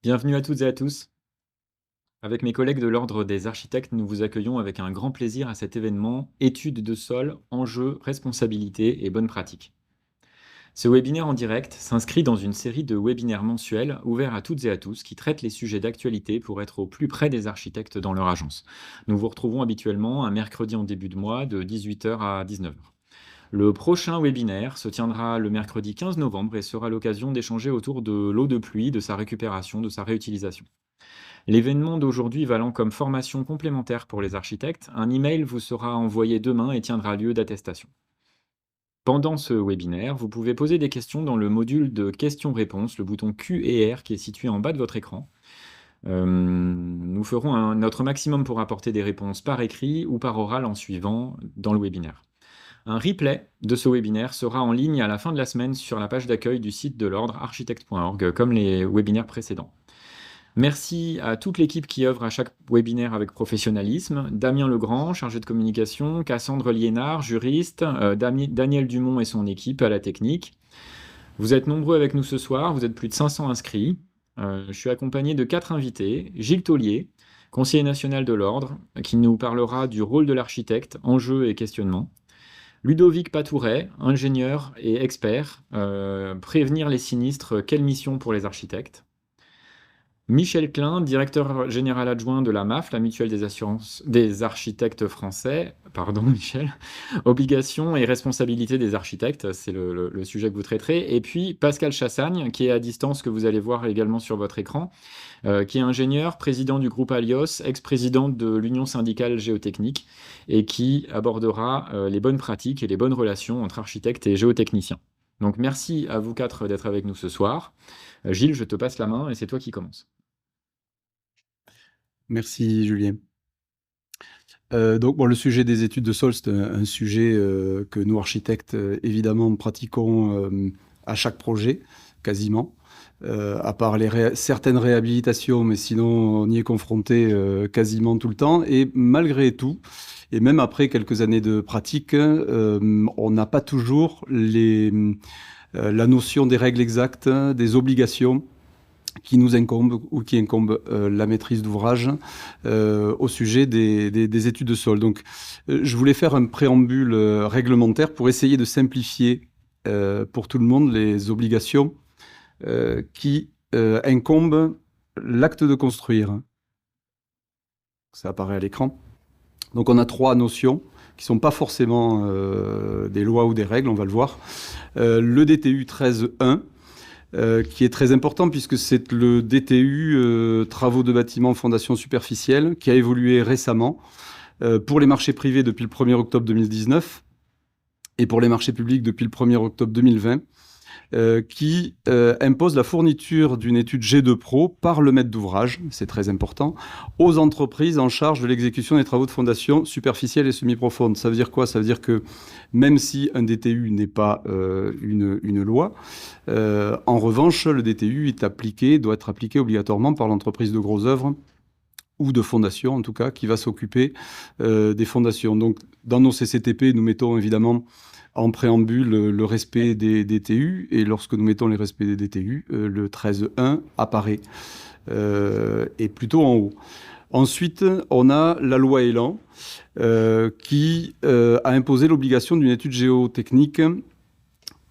Bienvenue à toutes et à tous. Avec mes collègues de l'Ordre des architectes, nous vous accueillons avec un grand plaisir à cet événement Études de sol, enjeux, responsabilités et bonnes pratiques. Ce webinaire en direct s'inscrit dans une série de webinaires mensuels ouverts à toutes et à tous qui traitent les sujets d'actualité pour être au plus près des architectes dans leur agence. Nous vous retrouvons habituellement un mercredi en début de mois de 18h à 19h. Le prochain webinaire se tiendra le mercredi 15 novembre et sera l'occasion d'échanger autour de l'eau de pluie, de sa récupération, de sa réutilisation. L'événement d'aujourd'hui valant comme formation complémentaire pour les architectes, un email vous sera envoyé demain et tiendra lieu d'attestation. Pendant ce webinaire, vous pouvez poser des questions dans le module de questions-réponses, le bouton Q et R qui est situé en bas de votre écran. Nous ferons notre maximum pour apporter des réponses par écrit ou par oral en suivant dans le webinaire. Un replay de ce webinaire sera en ligne à la fin de la semaine sur la page d'accueil du site de l'ordre architecte.org, comme les webinaires précédents. Merci à toute l'équipe qui œuvre à chaque webinaire avec professionnalisme. Damien Legrand, chargé de communication, Cassandre Liénard, juriste, Daniel Dumont et son équipe à la technique. Vous êtes nombreux avec nous ce soir, vous êtes plus de 500 inscrits. Je suis accompagné de 4 invités. Gilles Taulier, conseiller national de l'Ordre, qui nous parlera du rôle de l'architecte, enjeux et questionnements. Ludovic Patouret, ingénieur et expert, prévenir les sinistres, quelle mission pour les architectes. Michel Klein, directeur général adjoint de la MAF, la Mutuelle des assurances des architectes français. Pardon, Michel. Obligations et responsabilités des architectes, c'est le sujet que vous traiterez. Et puis Pascal Chassagne, qui est à distance, que vous allez voir également sur votre écran, qui est ingénieur, président du groupe Alios, ex-président de l'Union syndicale géotechnique, et qui abordera les bonnes pratiques et les bonnes relations entre architectes et géotechniciens. Donc merci à vous quatre d'être avec nous ce soir. Gilles, je te passe la main et c'est toi qui commence. Merci Julien. Donc le sujet des études de sol, c'est un sujet que nous architectes évidemment pratiquons à chaque projet, quasiment. À part certaines réhabilitations, mais sinon on y est confronté quasiment tout le temps. Et malgré tout, et même après quelques années de pratique, on n'a pas toujours la notion des règles exactes, des obligations qui nous incombe ou qui incombe la maîtrise d'ouvrage au sujet des études de sol. Donc, je voulais faire un préambule réglementaire pour essayer de simplifier pour tout le monde les obligations qui incombent l'acte de construire. Ça apparaît à l'écran. Donc, on a 3 notions qui ne sont pas forcément des lois ou des règles, on va le voir. Le DTU 13.1, qui est très important puisque c'est le DTU travaux de bâtiments fondation superficielle qui a évolué récemment pour les marchés privés depuis le 1er octobre 2019 et pour les marchés publics depuis le 1er octobre 2020 qui impose la fourniture d'une étude G2 Pro par le maître d'ouvrage, c'est très important, aux entreprises en charge de l'exécution des travaux de fondation superficielle et semi-profonde. Ça veut dire quoi? Ça veut dire que même si un DTU n'est pas une loi, en revanche, le DTU doit être appliqué obligatoirement par l'entreprise de gros œuvres ou de fondation, en tout cas, qui va s'occuper des fondations. Donc, dans nos CCTP, nous mettons évidemment en préambule le respect des DTU, et lorsque nous mettons les respects des DTU, le 13.1 apparaît, et plutôt en haut. Ensuite, on a la loi Elan, qui a imposé l'obligation d'une étude géotechnique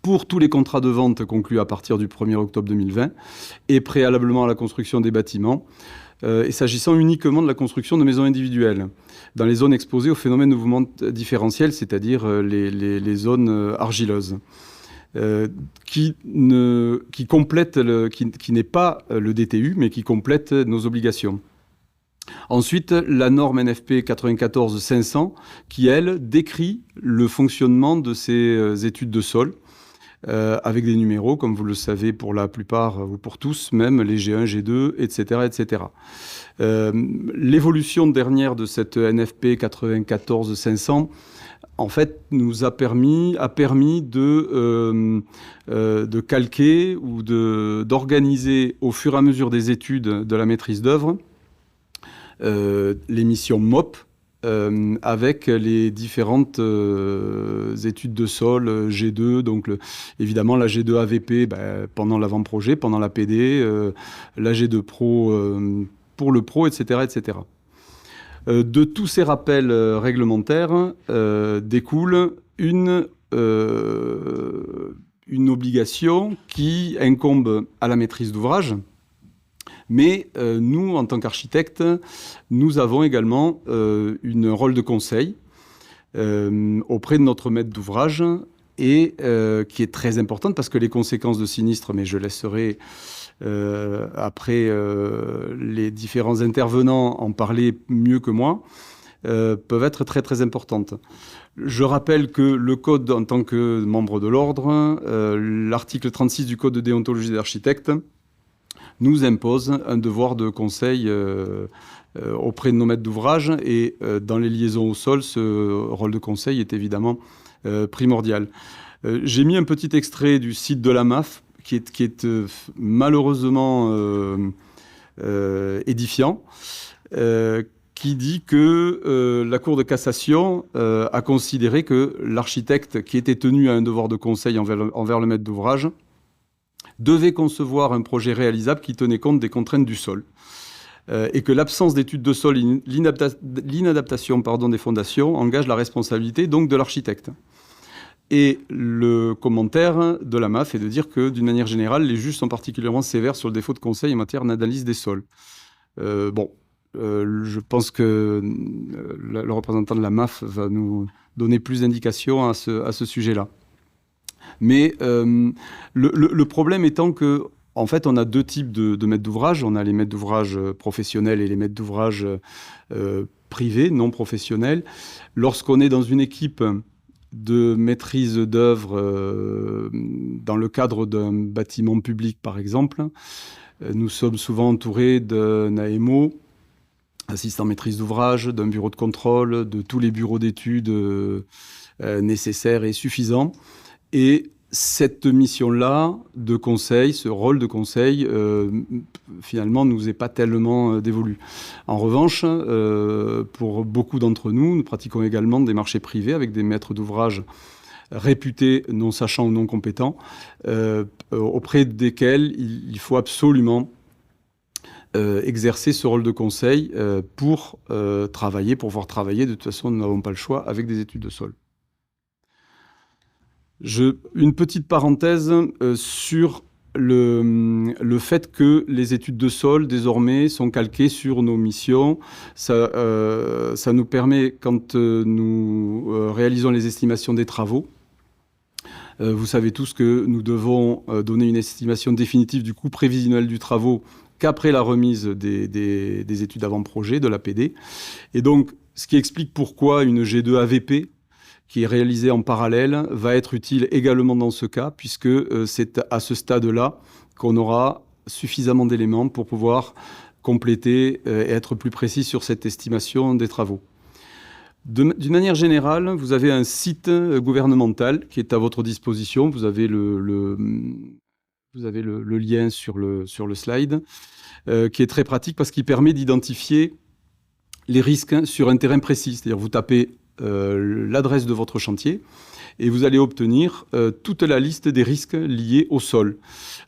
pour tous les contrats de vente conclus à partir du 1er octobre 2020 et préalablement à la construction des bâtiments, et s'agissant uniquement de la construction de maisons individuelles, dans les zones exposées au phénomène de mouvement différentiel, c'est-à-dire les zones argileuses, qui n'est pas le DTU, mais qui complète nos obligations. Ensuite, la norme NFP 94-500, qui, elle, décrit le fonctionnement de ces études de sol, avec des numéros, comme vous le savez pour la plupart, ou pour tous, même les G1, G2, etc. etc. L'évolution dernière de cette NFP 94-500, en fait, nous a permis de calquer ou d'organiser au fur et à mesure des études de la maîtrise d'œuvre les missions MOP, avec les différentes études de sol G2, donc évidemment la G2 AVP pendant l'avant-projet, pendant la PD, la G2 Pro pour le Pro, etc. etc. De tous ces rappels réglementaires découle une obligation qui incombe à la maîtrise d'ouvrage. Mais nous, en tant qu'architectes, nous avons également un rôle de conseil auprès de notre maître d'ouvrage et qui est très importante parce que les conséquences de sinistre, mais je laisserai après les différents intervenants en parler mieux que moi, peuvent être très très importantes. Je rappelle que le code, en tant que membre de l'ordre, l'article 36 du code de déontologie des architectes, nous impose un devoir de conseil auprès de nos maîtres d'ouvrage et dans les liaisons au sol, ce rôle de conseil est évidemment primordial. J'ai mis un petit extrait du site de la MAF qui est malheureusement édifiant, qui dit que la Cour de cassation a considéré que l'architecte qui était tenu à un devoir de conseil envers le maître d'ouvrage devait concevoir un projet réalisable qui tenait compte des contraintes du sol. Et que l'absence d'études de sol, l'inadaptation des fondations engage la responsabilité donc de l'architecte. Et le commentaire de la MAF est de dire que, d'une manière générale, les juges sont particulièrement sévères sur le défaut de conseil en matière d'analyse des sols. Je pense que le représentant de la MAF va nous donner plus d'indications à ce sujet-là. Mais le problème étant que, en fait, on a deux types de maîtres d'ouvrage. On a les maîtres d'ouvrage professionnels et les maîtres d'ouvrage privés, non professionnels. Lorsqu'on est dans une équipe de maîtrise d'œuvre dans le cadre d'un bâtiment public, par exemple, nous sommes souvent entourés d'un AMO, assistant maîtrise d'ouvrage, d'un bureau de contrôle, de tous les bureaux d'études nécessaires et suffisants. Et cette mission-là de conseil, ce rôle de conseil, finalement, ne nous est pas tellement dévolu. En revanche, pour beaucoup d'entre nous, nous pratiquons également des marchés privés avec des maîtres d'ouvrage réputés, non sachants ou non compétents, auprès desquels il faut absolument exercer ce rôle de conseil pour pouvoir travailler. De toute façon, nous n'avons pas le choix avec des études de sol. Une petite parenthèse sur le fait que les études de sol, désormais, sont calquées sur nos missions. Ça nous permet, quand nous réalisons les estimations des travaux, vous savez tous que nous devons donner une estimation définitive du coût prévisionnel du travaux qu'après la remise des études avant-projet, de la PD. Et donc, ce qui explique pourquoi une G2 AVP, qui est réalisée en parallèle, va être utile également dans ce cas, puisque c'est à ce stade-là qu'on aura suffisamment d'éléments pour pouvoir compléter et être plus précis sur cette estimation des travaux. D'une manière générale, vous avez un site gouvernemental qui est à votre disposition. Vous avez le lien sur le slide, qui est très pratique parce qu'il permet d'identifier les risques sur un terrain précis. C'est-à-dire vous tapez l'adresse de votre chantier et vous allez obtenir toute la liste des risques liés au sol.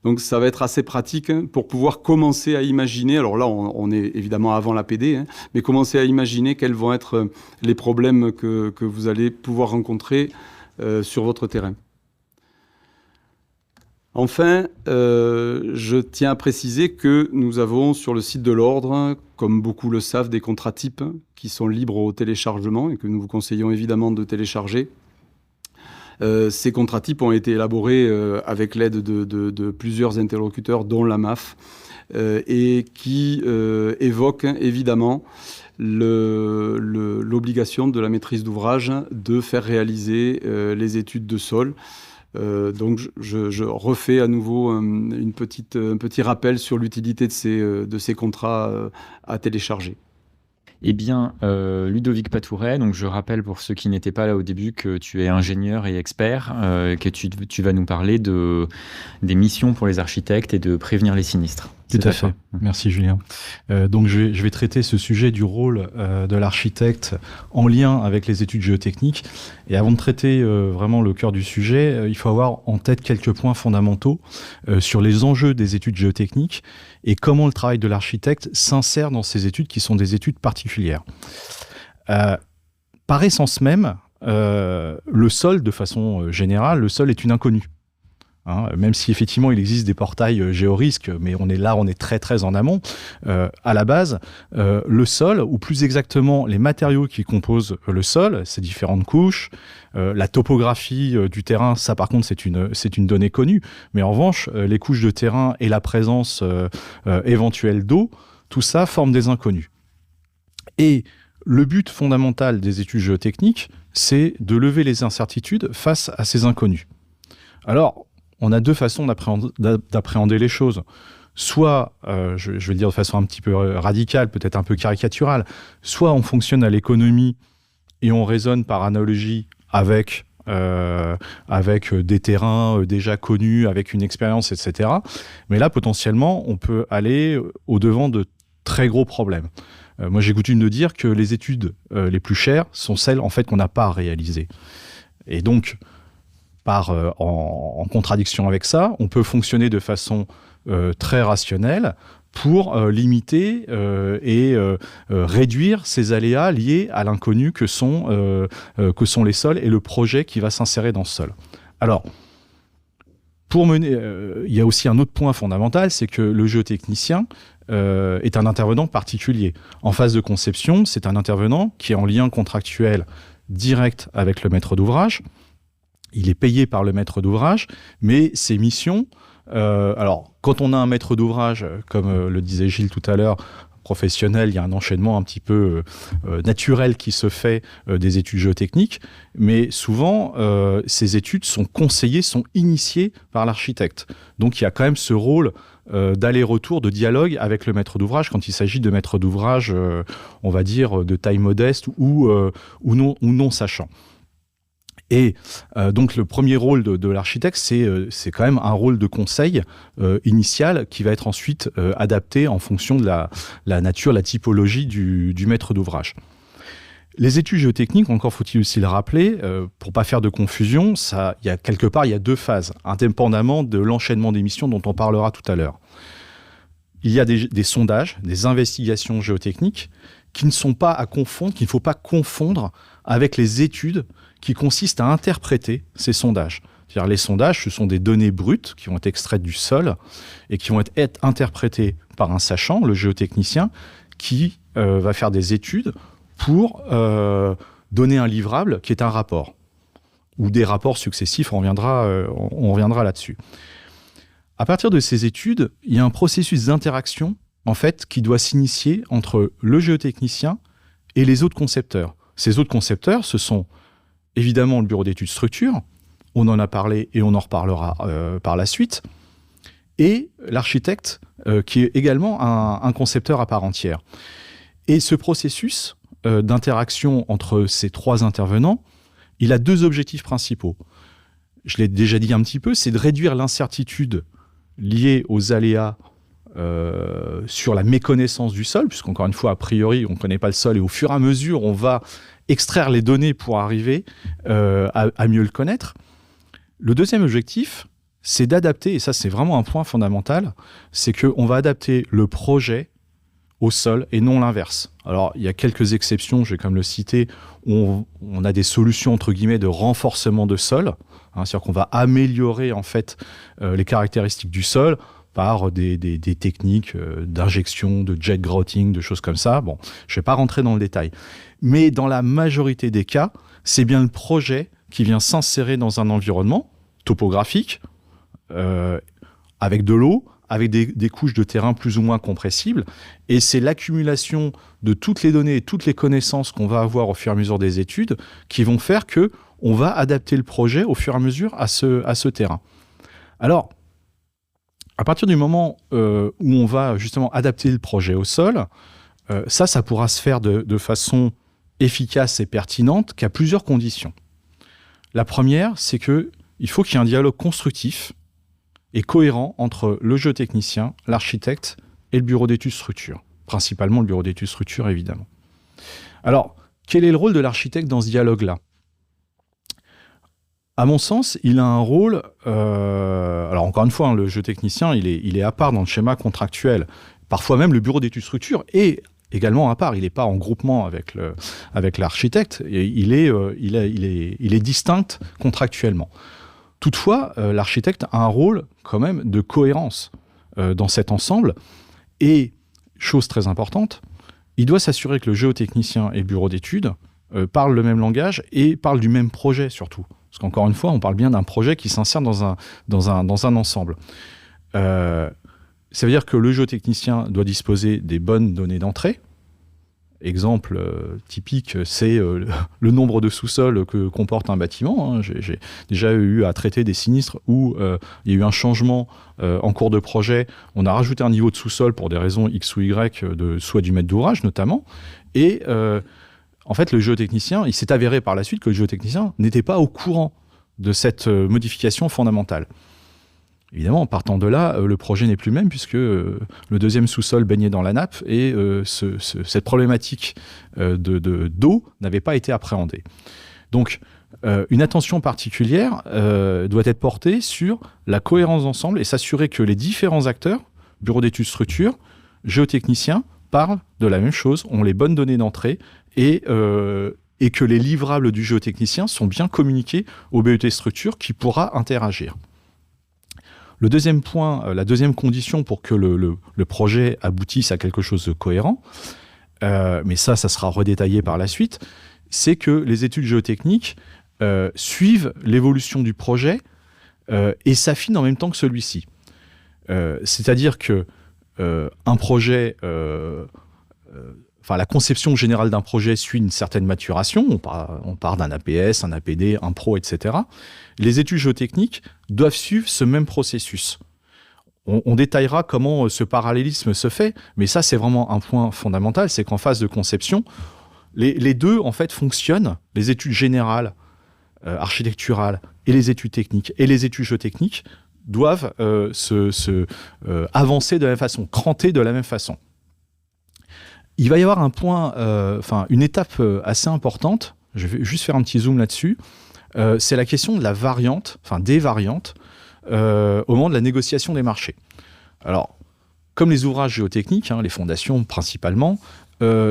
Donc ça va être assez pratique pour pouvoir commencer à imaginer, alors là on est évidemment avant la PD, mais commencer à imaginer quels vont être les problèmes que vous allez pouvoir rencontrer sur votre terrain. Enfin, je tiens à préciser que nous avons sur le site de l'Ordre, comme beaucoup le savent, des contrats types qui sont libres au téléchargement et que nous vous conseillons évidemment de télécharger. Ces contrats types ont été élaborés avec l'aide de plusieurs interlocuteurs, dont la MAF, et qui évoquent évidemment l'obligation de la maîtrise d'ouvrage de faire réaliser les études de sol. Donc je refais à nouveau un petit rappel sur l'utilité de ces contrats à télécharger. Eh bien, Ludovic Patouret, donc je rappelle pour ceux qui n'étaient pas là au début que tu es ingénieur et expert, que tu vas nous parler des missions pour les architectes et de prévenir les sinistres. Tout C'est à à fait. toi. Merci Julien. Donc je vais traiter ce sujet du rôle de l'architecte en lien avec les études géotechniques. Et avant de traiter vraiment le cœur du sujet, il faut avoir en tête quelques points fondamentaux sur les enjeux des études géotechniques et comment le travail de l'architecte s'insère dans ces études qui sont des études particulières. Par essence même, le sol, de façon générale, le sol est une inconnue. Hein, même si effectivement il existe des portails géorisques, mais on est très très en amont. À la base, le sol, ou plus exactement les matériaux qui composent le sol, ces différentes couches, la topographie du terrain, ça par contre c'est une donnée connue. Mais en revanche, les couches de terrain et la présence éventuelle d'eau, tout ça forme des inconnus. Et le but fondamental des études géotechniques, c'est de lever les incertitudes face à ces inconnus. Alors, on a deux façons d'appréhender les choses. Soit, je vais le dire de façon un petit peu radicale, peut-être un peu caricaturale, soit on fonctionne à l'économie et on raisonne par analogie avec des terrains déjà connus, avec une expérience, etc. Mais là, potentiellement, on peut aller au-devant de très gros problèmes. Moi, j'ai coutume de dire que les études les plus chères sont celles en fait, qu'on n'a pas réalisées. Et donc, en contradiction avec ça, on peut fonctionner de façon très rationnelle pour limiter et réduire ces aléas liés à l'inconnu que sont les sols et le projet qui va s'insérer dans ce sol. Alors, il y a aussi un autre point fondamental, c'est que le géotechnicien est un intervenant particulier. En phase de conception, c'est un intervenant qui est en lien contractuel direct avec le maître d'ouvrage. Il est payé par le maître d'ouvrage, mais ses missions... alors, quand on a un maître d'ouvrage, comme le disait Gilles tout à l'heure, professionnel, il y a un enchaînement un petit peu naturel qui se fait des études géotechniques, mais souvent, ces études sont conseillées, sont initiées par l'architecte. Donc, il y a quand même ce rôle d'aller-retour, de dialogue avec le maître d'ouvrage quand il s'agit de maîtres d'ouvrage, on va dire, de taille modeste ou non sachant. Et donc le premier rôle de l'architecte, c'est quand même un rôle de conseil initial qui va être ensuite adapté en fonction de la nature, la typologie du maître d'ouvrage. Les études géotechniques, encore faut-il aussi le rappeler, pour pas faire de confusion, il y a deux phases, indépendamment de l'enchaînement des missions dont on parlera tout à l'heure. Il y a des sondages, des investigations géotechniques qui ne sont pas à confondre, qu'il ne faut pas confondre avec les études qui consistent à interpréter ces sondages. C'est-à-dire les sondages, ce sont des données brutes qui vont être extraites du sol et qui vont être interprétées par un sachant, le géotechnicien, qui va faire des études pour donner un livrable qui est un rapport, ou des rapports successifs, on reviendra là-dessus. À partir de ces études, il y a un processus d'interaction en fait, qui doit s'initier entre le géotechnicien et les autres concepteurs. Ces autres concepteurs, ce sont évidemment le bureau d'études structure, on en a parlé et on en reparlera par la suite, et l'architecte, qui est également un concepteur à part entière. Et ce processus d'interaction entre ces trois intervenants, il a deux objectifs principaux. Je l'ai déjà dit un petit peu, c'est de réduire l'incertitude liée aux aléas sur la méconnaissance du sol, puisqu'encore une fois, a priori, on ne connaît pas le sol, et au fur et à mesure, on va extraire les données pour arriver à mieux le connaître. Le deuxième objectif, c'est d'adapter, et ça c'est vraiment un point fondamental, c'est qu'on va adapter le projet au sol et non l'inverse. Alors, il y a quelques exceptions, je vais quand même le citer, où on a des solutions, entre guillemets, de renforcement de sol, hein, c'est-à-dire qu'on va améliorer, en fait, les caractéristiques du sol par des techniques d'injection, de jet grouting, de choses comme ça. Bon, je ne vais pas rentrer dans le détail. Mais dans la majorité des cas, c'est bien le projet qui vient s'insérer dans un environnement topographique, avec de l'eau, avec des couches de terrain plus ou moins compressibles. Et c'est l'accumulation de toutes les données et toutes les connaissances qu'on va avoir au fur et à mesure des études qui vont faire qu'on va adapter le projet au fur et à mesure à ce terrain. Alors, à partir du moment où on va justement adapter le projet au sol, ça pourra se faire de façon efficace et pertinente qu'à plusieurs conditions. La première, c'est qu'il faut qu'il y ait un dialogue constructif est cohérent entre le géotechnicien, l'architecte et le bureau d'études structure. Principalement le bureau d'études structure, évidemment. Alors, quel est le rôle de l'architecte dans ce dialogue-là ? À mon sens, il a un rôle... alors encore une fois, le géotechnicien, il est à part dans le schéma contractuel. Parfois même, le bureau d'études structure est également à part. Il n'est pas en groupement avec l'architecte. Il est distinct contractuellement. Toutefois, l'architecte a un rôle quand même de cohérence dans cet ensemble. Et, chose très importante, il doit s'assurer que le géotechnicien et le bureau d'études parlent le même langage et parlent du même projet surtout. Parce qu'encore une fois, on parle bien d'un projet qui s'insère dans un ensemble. Ça veut dire que le géotechnicien doit disposer des bonnes données d'entrée. Exemple typique, c'est le nombre de sous-sols que comporte un bâtiment. J'ai déjà eu à traiter des sinistres où il y a eu un changement en cours de projet. On a rajouté un niveau de sous-sol pour des raisons X ou Y, soit du maître d'ouvrage notamment. Et en fait, le géotechnicien, il s'est avéré par la suite que le géotechnicien n'était pas au courant de cette modification fondamentale. Évidemment, en partant de là, le projet n'est plus le même puisque le deuxième sous-sol baignait dans la nappe et cette problématique d'eau n'avait pas été appréhendée. Donc, une attention particulière doit être portée sur la cohérence d'ensemble et s'assurer que les différents acteurs, bureau d'études structure, géotechniciens, parlent de la même chose, ont les bonnes données d'entrée et que les livrables du géotechnicien sont bien communiqués au BET structure qui pourra interagir. Le deuxième point, la deuxième condition pour que le projet aboutisse à quelque chose de cohérent, mais ça sera redétaillé par la suite, c'est que les études géotechniques suivent l'évolution du projet et s'affinent en même temps que celui-ci. C'est-à-dire que un projet... la conception générale d'un projet suit une certaine maturation. On part d'un APS, un APD, un PRO, etc. Les études géotechniques doivent suivre ce même processus. On détaillera comment ce parallélisme se fait, mais ça, c'est vraiment un point fondamental, c'est qu'en phase de conception, les deux, en fait, fonctionnent. Les études générales, architecturales, et les études techniques, et les études géotechniques doivent avancer de la même façon, cranter de la même façon. Il va y avoir un point, une étape assez importante, je vais juste faire un petit zoom là-dessus, c'est la question de la variante, des variantes, au moment de la négociation des marchés. Alors, comme les ouvrages géotechniques, les fondations principalement,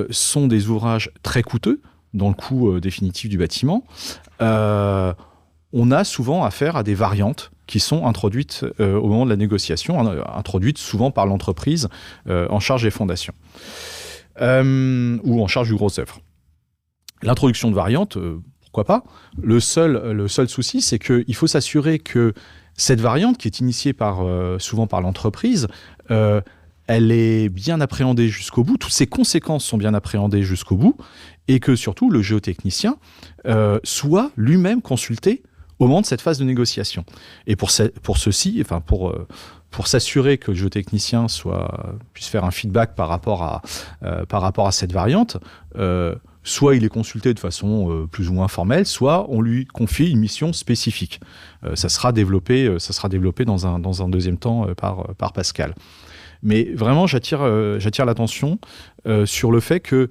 sont des ouvrages très coûteux dans le coût définitif du bâtiment, on a souvent affaire à des variantes qui sont introduites au moment de la négociation, introduites souvent par l'entreprise en charge des fondations. Ou en charge du gros œuvre. L'introduction de variantes, pourquoi pas. Le seul souci, c'est qu'il faut s'assurer que cette variante, qui est initiée souvent par l'entreprise, elle est bien appréhendée jusqu'au bout, toutes ses conséquences sont bien appréhendées jusqu'au bout, et que surtout le géotechnicien soit lui-même consulté au moment de cette phase de négociation. Et pour s'assurer que le géotechnicien puisse faire un feedback par rapport à cette variante, soit il est consulté de façon plus ou moins formelle, soit on lui confie une mission spécifique. Ça sera développé dans un deuxième temps par Pascal. Mais vraiment, j'attire l'attention sur le fait que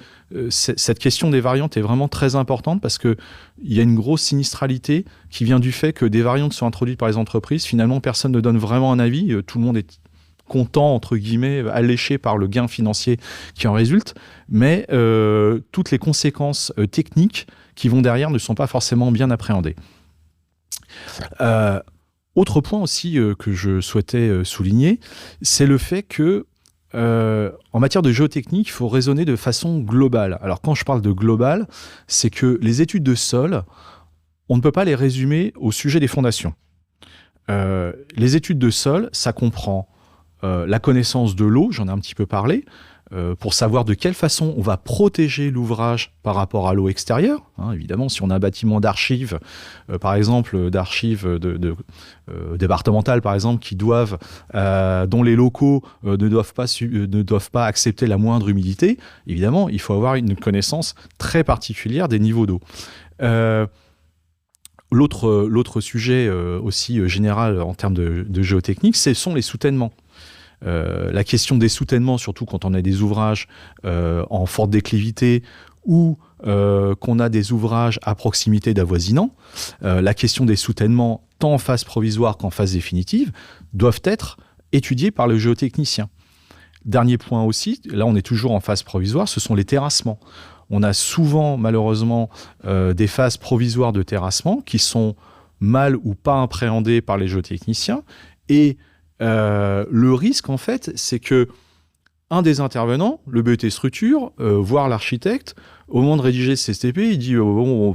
cette question des variantes est vraiment très importante parce qu'il y a une grosse sinistralité qui vient du fait que des variantes sont introduites par les entreprises. Finalement, personne ne donne vraiment un avis. Tout le monde est content, entre guillemets, alléché par le gain financier qui en résulte. Mais toutes les conséquences techniques qui vont derrière ne sont pas forcément bien appréhendées. Autre point aussi que je souhaitais souligner, c'est le fait que en matière de géotechnique, il faut raisonner de façon globale. Alors quand je parle de global, c'est que les études de sol, on ne peut pas les résumer au sujet des fondations. Les études de sol, ça comprend la connaissance de l'eau, j'en ai un petit peu parlé, pour savoir de quelle façon on va protéger l'ouvrage par rapport à l'eau extérieure. Évidemment, si on a un bâtiment d'archives, par exemple d'archives départementales, par exemple, dont les locaux ne doivent pas accepter la moindre humidité, évidemment, il faut avoir une connaissance très particulière des niveaux d'eau. L'autre sujet aussi général en termes de géotechnique, ce sont les soutènements. La question des soutènements, surtout quand on a des ouvrages en forte déclivité ou qu'on a des ouvrages à proximité d'avoisinants, la question des soutènements, tant en phase provisoire qu'en phase définitive, doivent être étudiés par le géotechnicien. Dernier point aussi, là on est toujours en phase provisoire, ce sont les terrassements. On a souvent, malheureusement, des phases provisoires de terrassement qui sont mal ou pas appréhendées par les géotechniciens. Et le risque, en fait, c'est que un des intervenants, le BET structure, voire l'architecte, au moment de rédiger ce CSTP, il dit on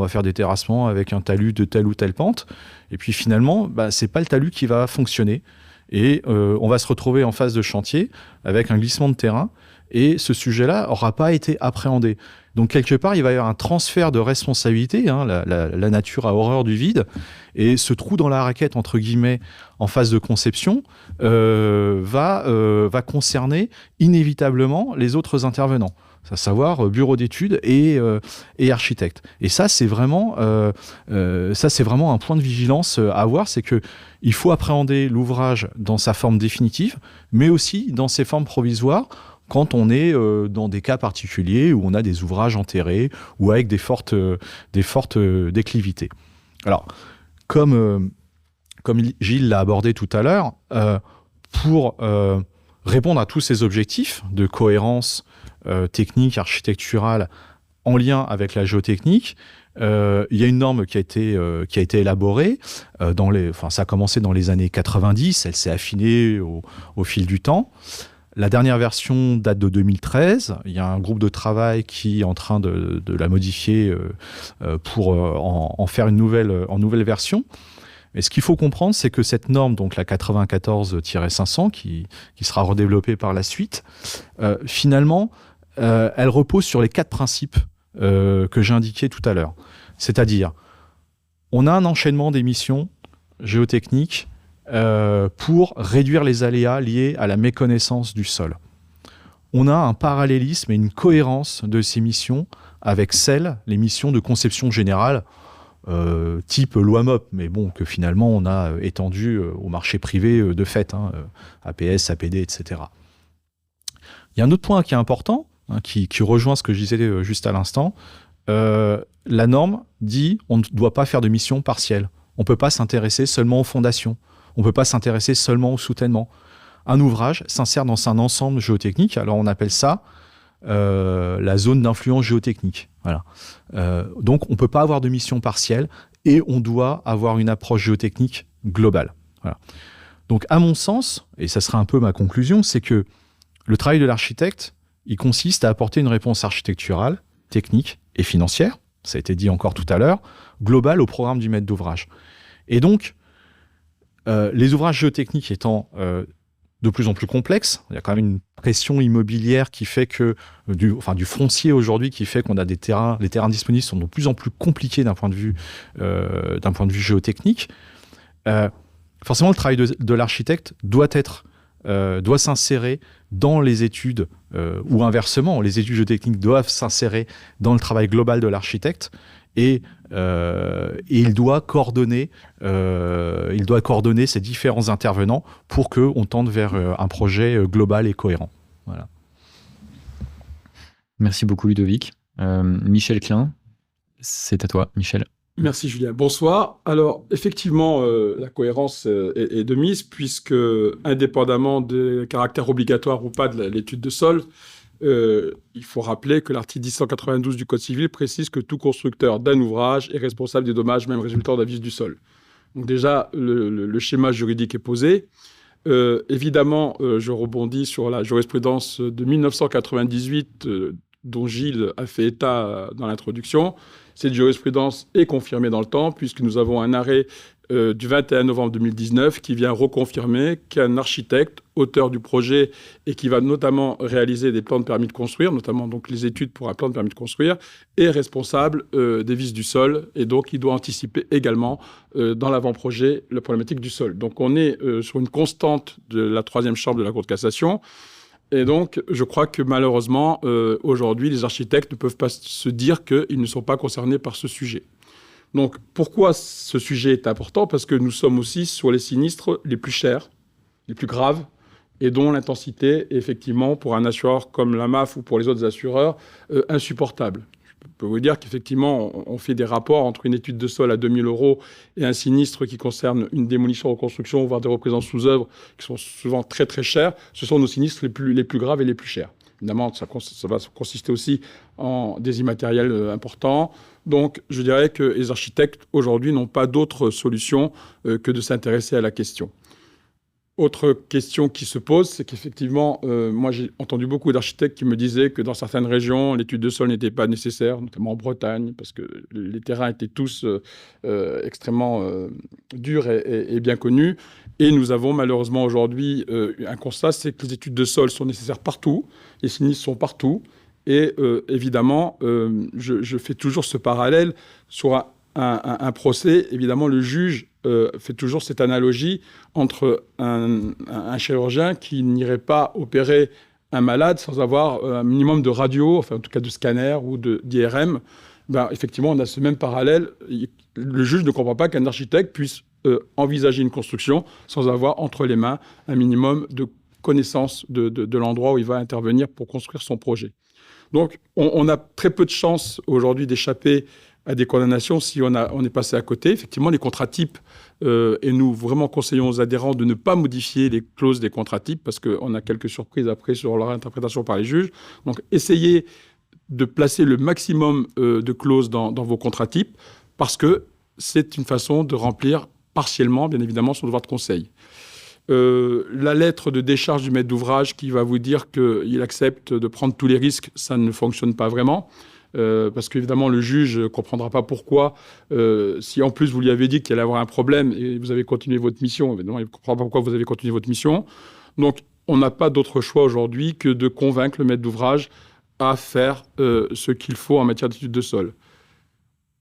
va faire des terrassements avec un talus de telle ou telle pente. Et puis finalement, c'est pas le talus qui va fonctionner. Et on va se retrouver en phase de chantier avec un glissement de terrain. Et ce sujet-là n'aura pas été appréhendé. Donc, quelque part, il va y avoir un transfert de responsabilité. Hein, la nature a horreur du vide. Et ce trou dans la raquette, entre guillemets, en phase de conception, va concerner inévitablement les autres intervenants, à savoir bureau d'études et architecte. Et ça, c'est vraiment un point de vigilance à avoir, c'est que il faut appréhender l'ouvrage dans sa forme définitive, mais aussi dans ses formes provisoires, quand on est dans des cas particuliers où on a des ouvrages enterrés ou avec des fortes déclivités. Alors, comme Gilles l'a abordé tout à l'heure, pour répondre à tous ces objectifs de cohérence technique, architecturale, en lien avec la géotechnique, il y a une norme qui a été élaborée. Ça a commencé dans les années 90, elle s'est affinée au fil du temps. La dernière version date de 2013. Il y a un groupe de travail qui est en train de la modifier pour en faire une nouvelle version. Mais ce qu'il faut comprendre, c'est que cette norme, donc la 94-500, qui sera redéveloppée par la suite, finalement, elle repose sur les 4 principes que j'ai indiqués tout à l'heure. C'est-à-dire, on a un enchaînement d'émissions géotechniques pour réduire les aléas liés à la méconnaissance du sol. On a un parallélisme et une cohérence de ces missions avec les missions de conception générale, type loi MOP, mais bon, que finalement on a étendu au marché privé de fait, APS, APD, etc. Il y a un autre point qui est important, qui rejoint ce que je disais juste à l'instant. La norme dit on ne doit pas faire de mission partielle. On ne peut pas s'intéresser seulement aux fondations. On ne peut pas s'intéresser seulement au soutènement. Un ouvrage s'insère dans un ensemble géotechnique. Alors, on appelle ça la zone d'influence géotechnique. Voilà. Donc, on ne peut pas avoir de mission partielle et on doit avoir une approche géotechnique globale. Voilà. Donc, à mon sens, et ça sera un peu ma conclusion, c'est que le travail de l'architecte, il consiste à apporter une réponse architecturale, technique et financière, ça a été dit encore tout à l'heure, globale au programme du maître d'ouvrage. Et donc, les ouvrages géotechniques étant de plus en plus complexes, il y a quand même une pression immobilière qui fait que, du foncier aujourd'hui, qui fait qu'on a les terrains disponibles sont de plus en plus compliqués d'un point de vue géotechnique. Forcément, le travail de l'architecte doit s'insérer dans les études, ou inversement, les études géotechniques doivent s'insérer dans le travail global de l'architecte. Et il doit coordonner ces différents intervenants pour qu'on tende vers un projet global et cohérent. Voilà. Merci beaucoup Ludovic. Michel Klein, c'est à toi, Michel. Merci Julien. Bonsoir. Alors, effectivement, la cohérence est de mise, puisque, indépendamment des caractères obligatoires ou pas de l'étude de sol, il faut rappeler que l'article 1092 du Code civil précise que tout constructeur d'un ouvrage est responsable des dommages même résultant d'avis du sol. Donc déjà, le schéma juridique est posé. Évidemment, je rebondis sur la jurisprudence de 1998 dont Gilles a fait état dans l'introduction. Cette jurisprudence est confirmée dans le temps, puisque nous avons un arrêt du 21 novembre 2019 qui vient reconfirmer qu'un architecte, auteur du projet et qui va notamment réaliser des plans de permis de construire, notamment donc les études pour un plan de permis de construire, est responsable des vices du sol, et donc il doit anticiper également dans l'avant-projet la problématique du sol. Donc on est sur une constante de la 3e chambre de la Cour de cassation. Et donc, je crois que malheureusement, aujourd'hui, les architectes ne peuvent pas se dire qu'ils ne sont pas concernés par ce sujet. Donc, pourquoi ce sujet est important? Parce que nous sommes aussi sur les sinistres les plus chers, les plus graves, et dont l'intensité est effectivement, pour un assureur comme la MAF ou pour les autres assureurs, insupportable. Je peux vous dire qu'effectivement, on fait des rapports entre une étude de sol à 2 000 € et un sinistre qui concerne une démolition, reconstruction, voire des reprises sous œuvre, qui sont souvent très très chers. Ce sont nos sinistres les plus graves et les plus chers. Évidemment, ça va consister aussi en des immatériels importants. Donc, je dirais que les architectes, aujourd'hui, n'ont pas d'autre solution que de s'intéresser à la question. Autre question qui se pose, c'est qu'effectivement, moi j'ai entendu beaucoup d'architectes qui me disaient que dans certaines régions, l'étude de sol n'était pas nécessaire, notamment en Bretagne, parce que les terrains étaient tous extrêmement durs et bien connus. Et nous avons malheureusement aujourd'hui un constat, c'est que les études de sol sont nécessaires partout, les sinistres sont partout. Et évidemment, je fais toujours ce parallèle sur un procès. Évidemment, le juge fait toujours cette analogie entre un chirurgien qui n'irait pas opérer un malade sans avoir un minimum de radio, enfin en tout cas de scanner ou d'IRM. Ben, effectivement, on a ce même parallèle. Le juge ne comprend pas qu'un architecte puisse envisager une construction sans avoir entre les mains un minimum de connaissance de l'endroit où il va intervenir pour construire son projet. Donc, on a très peu de chances aujourd'hui d'échapper à des condamnations si on est passé à côté. Effectivement, les contrats types, et nous vraiment conseillons aux adhérents de ne pas modifier les clauses des contrats types parce qu'on a quelques surprises après sur leur interprétation par les juges. Donc, essayez de placer le maximum de clauses dans vos contrats types parce que c'est une façon de remplir partiellement, bien évidemment, son devoir de conseil. La lettre de décharge du maître d'ouvrage qui va vous dire qu'il accepte de prendre tous les risques, ça ne fonctionne pas vraiment. Parce qu'évidemment, le juge ne comprendra pas pourquoi. Si en plus vous lui avez dit qu'il allait avoir un problème et vous avez continué votre mission, évidemment, il ne comprendra pas pourquoi vous avez continué votre mission. Donc, on n'a pas d'autre choix aujourd'hui que de convaincre le maître d'ouvrage à faire ce qu'il faut en matière d'études de sol.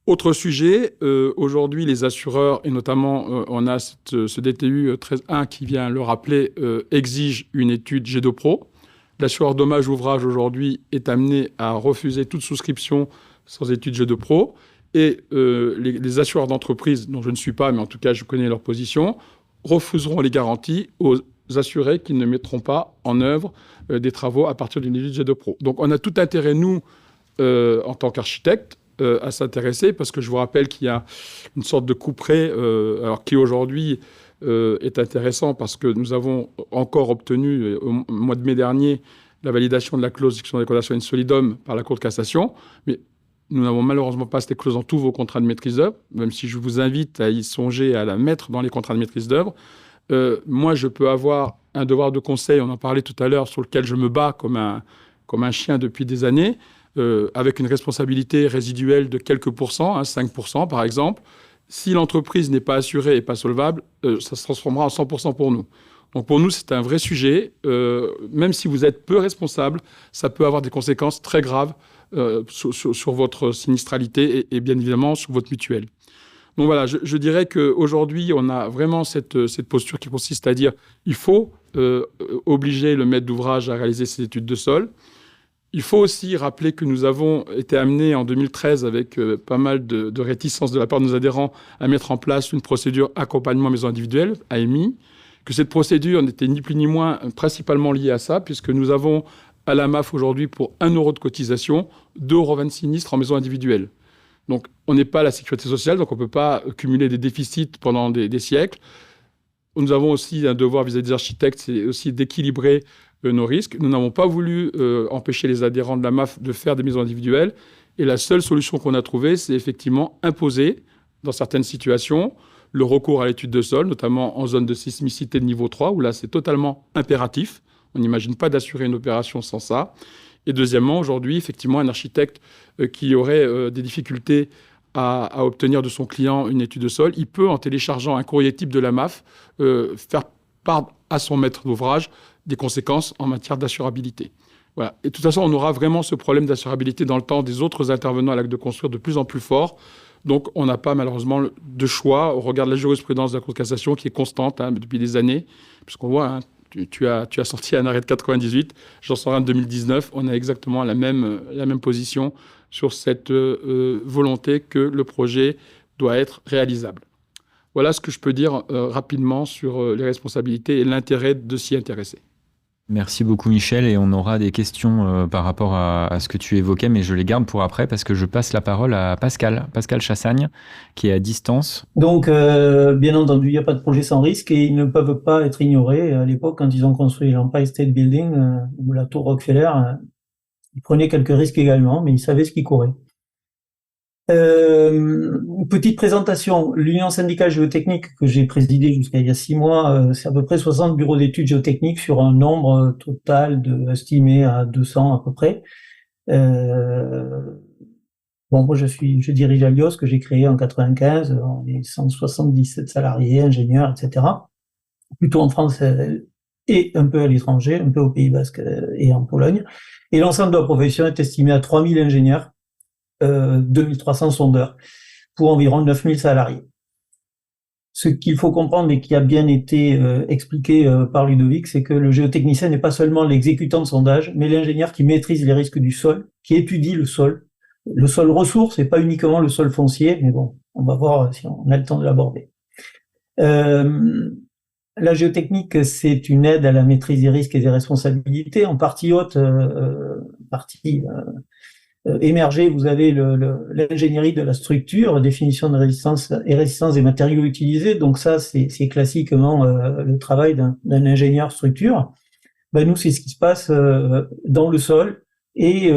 Autre sujet, aujourd'hui, les assureurs, et notamment, on a ce DTU 13.1 qui vient le rappeler, exige une étude G2 Pro. L'assureur dommage ouvrage aujourd'hui est amené à refuser toute souscription sans étude G2 Pro. Et les assureurs d'entreprise, dont je ne suis pas, mais en tout cas je connais leur position, refuseront les garanties aux assurés qui ne mettront pas en œuvre des travaux à partir d'une étude G2 Pro. Donc on a tout intérêt, nous, en tant qu'architectes, à s'intéresser, parce que je vous rappelle qu'il y a une sorte de couperet, alors qui aujourd'hui est intéressant parce que nous avons encore obtenu au mois de mai dernier la validation de la clause d'exclusion des condamnations in solidum par la Cour de cassation, mais nous n'avons malheureusement pas cette clause dans tous vos contrats de maîtrise d'œuvre, même si je vous invite à y songer, à la mettre dans les contrats de maîtrise d'œuvre. Moi, je peux avoir un devoir de conseil, on en parlait tout à l'heure, sur lequel je me bats comme un chien depuis des années, avec une responsabilité résiduelle de quelques pourcents, 5% par exemple. Si l'entreprise n'est pas assurée et pas solvable, ça se transformera en 100% pour nous. Donc pour nous, c'est un vrai sujet. Même si vous êtes peu responsable, ça peut avoir des conséquences très graves sur votre sinistralité et bien évidemment sur votre mutuelle. Donc voilà, je dirais qu'aujourd'hui, on a vraiment cette posture qui consiste à dire il faut obliger le maître d'ouvrage à réaliser ses études de sol. Il faut aussi rappeler que nous avons été amenés en 2013 avec pas mal de réticences de la part de nos adhérents à mettre en place une procédure accompagnement maison individuelle, AMI, que cette procédure n'était ni plus ni moins principalement liée à ça, puisque nous avons à la MAF aujourd'hui pour 1 € de cotisation, 2,20 € de sinistre en maison individuelle. Donc on n'est pas à la sécurité sociale, donc on ne peut pas cumuler des déficits pendant des siècles. Nous avons aussi un devoir vis-à-vis des architectes, c'est aussi d'équilibrer nos risques. Nous n'avons pas voulu empêcher les adhérents de la MAF de faire des maisons individuelles. Et la seule solution qu'on a trouvée, c'est effectivement imposer, dans certaines situations, le recours à l'étude de sol, notamment en zone de sismicité de niveau 3, où là, c'est totalement impératif. On n'imagine pas d'assurer une opération sans ça. Et deuxièmement, aujourd'hui, effectivement, un architecte qui aurait des difficultés à obtenir de son client une étude de sol, il peut, en téléchargeant un courrier type de la MAF, faire part à son maître d'ouvrage des conséquences en matière d'assurabilité. Voilà. Et de toute façon, on aura vraiment ce problème d'assurabilité dans le temps des autres intervenants à l'acte de construire de plus en plus fort. Donc, on n'a pas malheureusement de choix au regard de la jurisprudence de la Cour de cassation qui est constante depuis des années, puisqu'on voit, tu as sorti un arrêt de 98, j'en sors un de 2019, on a exactement la même position sur cette volonté que le projet doit être réalisable. Voilà ce que je peux dire rapidement sur les responsabilités et l'intérêt de s'y intéresser. Merci beaucoup Michel, et on aura des questions par rapport à ce que tu évoquais, mais je les garde pour après parce que je passe la parole à Pascal Chassagne, qui est à distance. Donc, bien entendu, il n'y a pas de projet sans risque et ils ne peuvent pas être ignorés. À l'époque, quand ils ont construit l'Empire State Building ou la tour Rockefeller, ils prenaient quelques risques également, mais ils savaient ce qu'ils couraient. Petite présentation. L'Union syndicale géotechnique que j'ai présidée jusqu'à il y a 6 mois, c'est à peu près 60 bureaux d'études géotechniques sur un nombre total estimé à 200 à peu près. Moi je dirige Alios, que j'ai créé en 95. On est 177 salariés, ingénieurs, etc. Plutôt en France et un peu à l'étranger, un peu au Pays Basque et en Pologne. Et l'ensemble de la profession est estimé à 3000 ingénieurs, 2300 sondeurs, pour environ 9000 salariés. Ce qu'il faut comprendre et qui a bien été expliqué par Ludovic, c'est que le géotechnicien n'est pas seulement l'exécutant de sondage, mais l'ingénieur qui maîtrise les risques du sol, qui étudie le sol ressource et pas uniquement le sol foncier, mais bon, on va voir si on a le temps de l'aborder. La géotechnique, c'est une aide à la maîtrise des risques et des responsabilités. En partie haute, émergée, vous avez l'ingénierie de la structure, définition de résistance et résistance des matériaux utilisés. Donc ça, c'est classiquement le travail d'un ingénieur structure. Nous, c'est ce qui se passe dans le sol et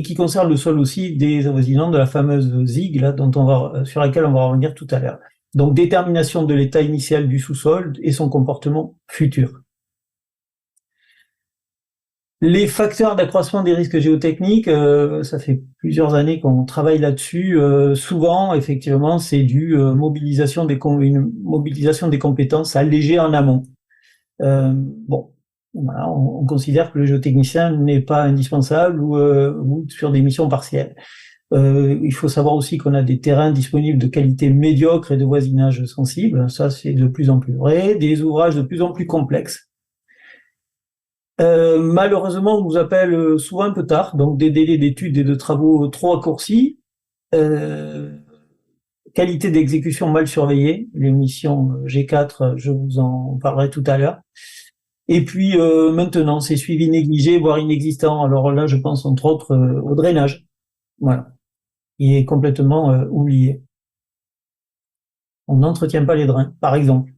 qui concerne le sol aussi des avoisinants de la fameuse ZIG, là, sur laquelle on va revenir tout à l'heure. Donc, détermination de l'état initial du sous-sol et son comportement futur. Les facteurs d'accroissement des risques géotechniques, ça fait plusieurs années qu'on travaille là-dessus. Souvent, effectivement, c'est une mobilisation des compétences allégées en amont. Voilà, on considère que le géotechnicien n'est pas indispensable ou sur des missions partielles. Il faut savoir aussi qu'on a des terrains disponibles de qualité médiocre et de voisinage sensible. Ça, c'est de plus en plus vrai. Des ouvrages de plus en plus complexes. Malheureusement, on nous appelle souvent un peu tard, donc des délais d'études et de travaux trop raccourcis. Qualité d'exécution mal surveillée. Les missions G4, je vous en parlerai tout à l'heure. Et puis maintenant, c'est suivi négligé, voire inexistant. Alors là, je pense entre autres au drainage. Voilà. Il est complètement oublié. On n'entretient pas les drains, par exemple.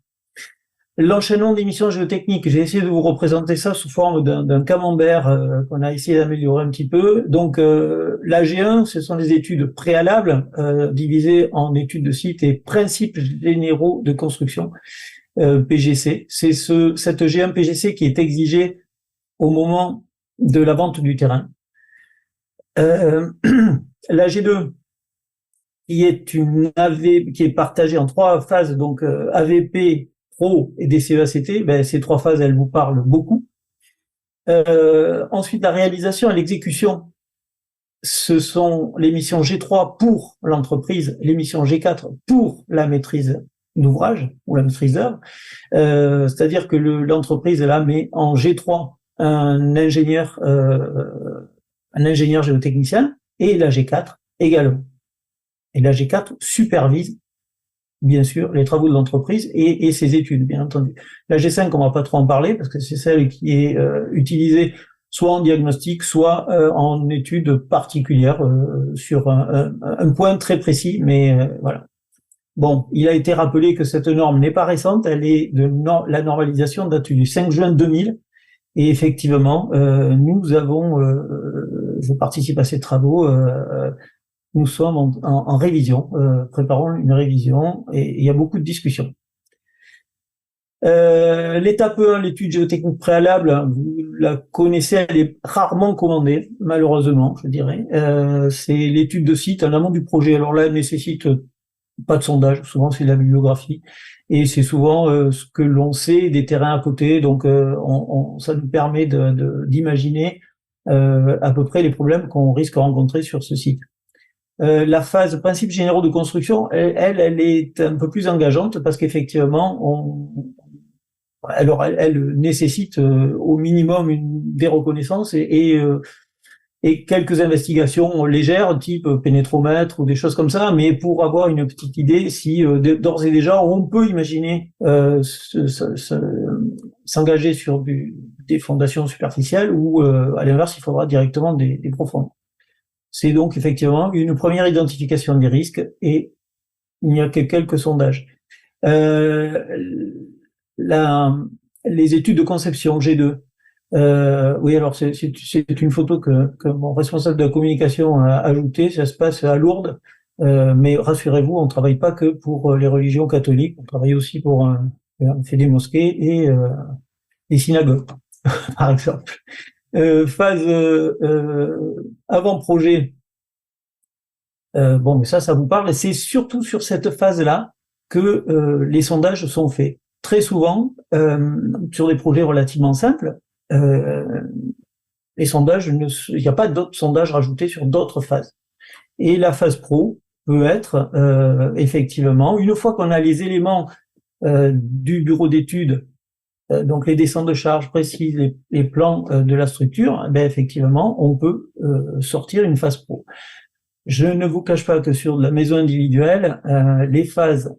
L'enchaînement des missions géotechniques, j'ai essayé de vous représenter ça sous forme d'un camembert qu'on a essayé d'améliorer un petit peu. Donc la G1, ce sont des études préalables divisées en études de site et principes généraux de construction, PGC. C'est cette G1 PGC qui est exigée au moment de la vente du terrain. La G2, qui est partagée en 3 phases, donc AVP, Pro et DCE-ACT, ces 3 phases, elles vous parlent beaucoup. Ensuite, la réalisation et l'exécution, ce sont les missions G3 pour l'entreprise, les missions G4 pour la maîtrise d'ouvrage ou la maîtrise d'œuvre. C'est-à-dire que l'entreprise, là, met en G3 un ingénieur géotechnicien et la G4 également. Et la G4 supervise bien sûr les travaux de l'entreprise et ses études, bien entendu. La G5, on va pas trop en parler parce que c'est celle qui est utilisée soit en diagnostic, soit en études particulières sur un point très précis, mais voilà. Bon, il a été rappelé que cette norme n'est pas récente, elle est la normalisation date du 5 juin 2000, et effectivement, nous avons, je participe à ces travaux, nous sommes en révision, préparons une révision, et il y a beaucoup de discussions. L'étape 1, l'étude géotechnique préalable, vous la connaissez, elle est rarement commandée, malheureusement, je dirais. C'est l'étude de site en amont du projet. Alors là, elle nécessite pas de sondage, souvent c'est de la bibliographie, et c'est souvent ce que l'on sait des terrains à côté, donc ça nous permet d'imaginer à peu près les problèmes qu'on risque de rencontrer sur ce site. La phase principes généraux de construction, elle est un peu plus engageante parce qu'effectivement, elle nécessite au minimum des reconnaissances et et quelques investigations légères, type pénétromètre ou des choses comme ça, mais pour avoir une petite idée si d'ores et déjà on peut imaginer s'engager sur des fondations superficielles ou à l'inverse il faudra directement des profondes. C'est donc effectivement une première identification des risques et il n'y a que quelques sondages. Les études de conception G2. Oui, alors c'est une photo que mon responsable de la communication a ajoutée. Ça se passe à Lourdes, mais rassurez-vous, on ne travaille pas que pour les religions catholiques. On travaille aussi on fait des mosquées et des synagogues, par exemple. Phase avant-projet. Bon, mais ça vous parle. C'est surtout sur cette phase-là que les sondages sont faits. Très souvent, sur des projets relativement simples, les sondages, il n'y a pas d'autres sondages rajoutés sur d'autres phases. Et la phase pro peut être effectivement, une fois qu'on a les éléments du bureau d'études, donc les descentes de charges précises, les plans de la structure, ben effectivement, on peut sortir une phase pro. Je ne vous cache pas que sur de la maison individuelle, les phases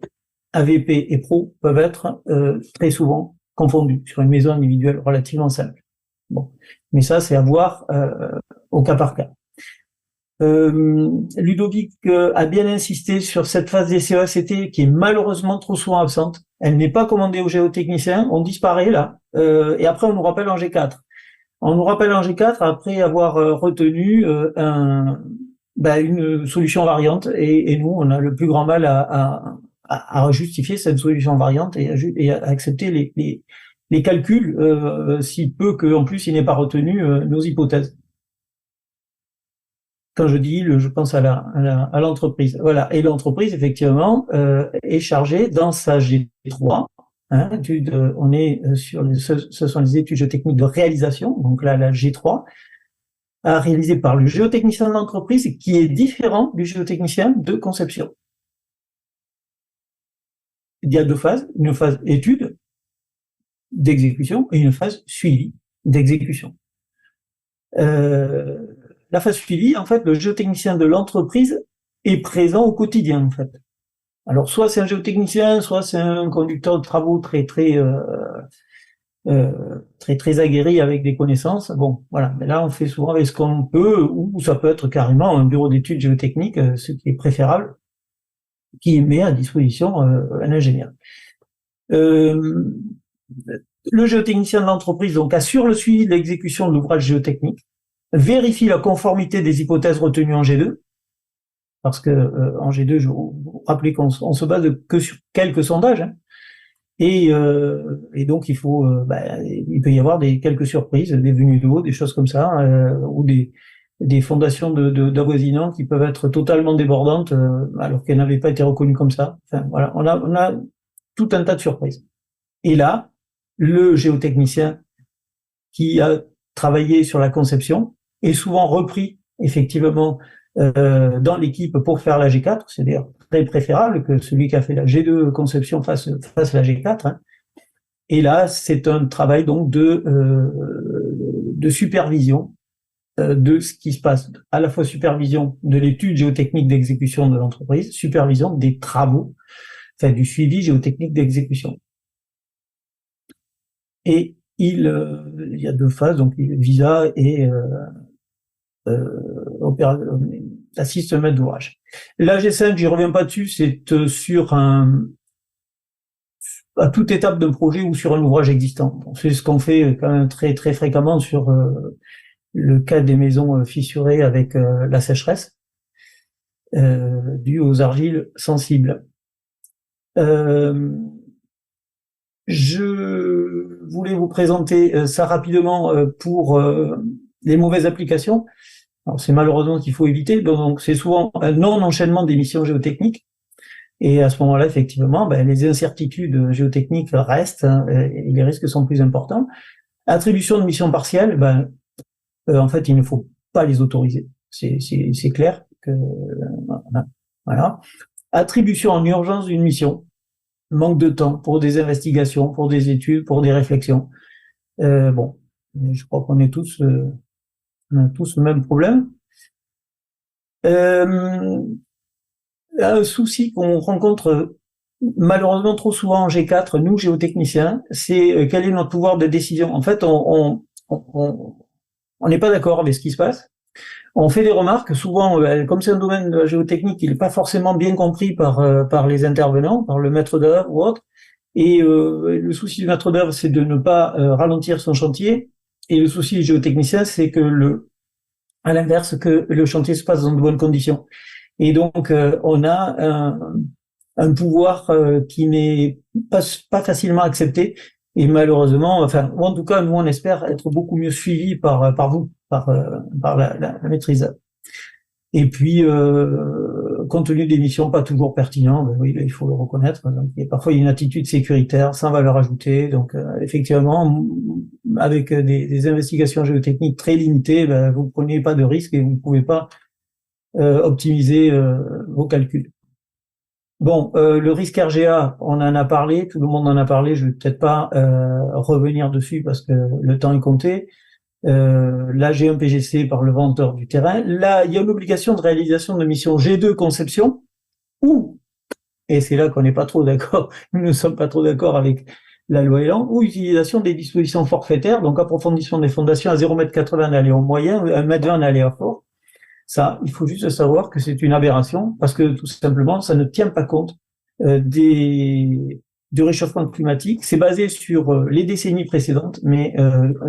AVP et pro peuvent être très souvent confondues sur une maison individuelle relativement simple. Bon, mais ça, c'est à voir au cas par cas. Ludovic a bien insisté sur cette phase des CEACT qui est malheureusement trop souvent absente. Elle n'est pas commandée aux géotechniciens, on disparaît là, et après on nous rappelle en G4. On nous rappelle en G4 après avoir retenu une solution variante, et nous, on a le plus grand mal à justifier cette solution variante et à accepter les calculs, si peu qu'en plus il n'est pas retenu nos hypothèses. Quand je dis je pense à l'entreprise. Voilà. Et l'entreprise, effectivement, est chargée dans sa G3. Hein, on est ce sont les études géotechniques de réalisation, donc là, la G3, à réaliser par le géotechnicien de l'entreprise, qui est différent du géotechnicien de conception. Il y a deux phases, une phase étude d'exécution et une phase suivi d'exécution. La phase suivi, en fait, le géotechnicien de l'entreprise est présent au quotidien, en fait. Alors, soit c'est un géotechnicien, soit c'est un conducteur de travaux très aguerri avec des connaissances. Bon, voilà. Mais là, on fait souvent avec ce qu'on peut, ou ça peut être carrément un bureau d'études géotechniques, ce qui est préférable, qui met à disposition un ingénieur. Le géotechnicien de l'entreprise donc assure le suivi de l'exécution de l'ouvrage géotechnique, vérifie la conformité des hypothèses retenues en G2, parce que en G2, je vous rappelle qu'on se base que sur quelques sondages, hein, et donc il peut y avoir quelques surprises, des venues d'eau, des choses comme ça, ou des fondations d'avoisinants qui peuvent être totalement débordantes alors qu'elles n'avaient pas été reconnues comme ça. Enfin voilà, on a tout un tas de surprises. Et là, le géotechnicien qui a travaillé sur la conception est souvent repris effectivement dans l'équipe pour faire la G4. C'est d'ailleurs très préférable que celui qui a fait la G2 conception fasse la G4. Hein. Et là, c'est un travail donc de supervision de ce qui se passe, à la fois supervision de l'étude géotechnique d'exécution de l'entreprise, supervision des travaux, enfin du suivi géotechnique d'exécution. Et il y a deux phases, donc visa et assiste maître d'ouvrage. La G5, j'y reviens pas dessus, c'est sur à toute étape d'un projet ou sur un ouvrage existant. Bon, c'est ce qu'on fait quand même très très fréquemment sur le cas des maisons fissurées avec la sécheresse due aux argiles sensibles. Je voulais vous présenter ça rapidement pour les mauvaises applications. Alors c'est malheureusement qu'il faut éviter, donc c'est souvent un non-enchaînement des missions géotechniques. Et à ce moment-là, effectivement, les incertitudes géotechniques restent, hein, et les risques sont plus importants. Attribution de missions partielles, en fait, il ne faut pas les autoriser. C'est clair que voilà. Attribution en urgence d'une mission, manque de temps pour des investigations, pour des études, pour des réflexions. Je crois qu'on est tous On a tous le même problème. Un souci qu'on rencontre malheureusement trop souvent en G4, nous géotechniciens, c'est quel est notre pouvoir de décision. En fait, on n'est pas d'accord avec ce qui se passe. On fait des remarques, souvent, comme c'est un domaine de la géotechnique, il n'est pas forcément bien compris par les intervenants, par le maître d'œuvre ou autre. Et le souci du maître d'œuvre, c'est de ne pas ralentir son chantier. Et le souci du géotechnicien, c'est que à l'inverse, que le chantier se passe dans de bonnes conditions. Et donc, on a un pouvoir qui n'est pas facilement accepté. Et malheureusement, enfin, ou en tout cas, nous, on espère être beaucoup mieux suivis par vous, par la maîtrise. Et puis, compte tenu des missions pas toujours pertinentes, ben oui, il faut le reconnaître. Donc, parfois, il y a une attitude sécuritaire sans valeur ajoutée. Donc, effectivement, avec des investigations géotechniques très limitées, ben, vous prenez pas de risques et vous ne pouvez pas optimiser vos calculs. Bon, le risque RGA, on en a parlé, tout le monde en a parlé. Je vais peut-être pas revenir dessus parce que le temps est compté. Là, j'ai un PGC par le vendeur du terrain. Là, il y a une obligation de réalisation de mission G2 conception ou, et c'est là qu'on n'est pas trop d'accord, nous ne sommes pas trop d'accord avec la loi Elan, ou utilisation des dispositions forfaitaires, donc approfondissement des fondations à 0,80 m d'aléa moyen, 1,20 m d'aléa fort. Ça, il faut juste savoir que c'est une aberration parce que tout simplement, ça ne tient pas compte du réchauffement climatique. C'est basé sur les décennies précédentes, mais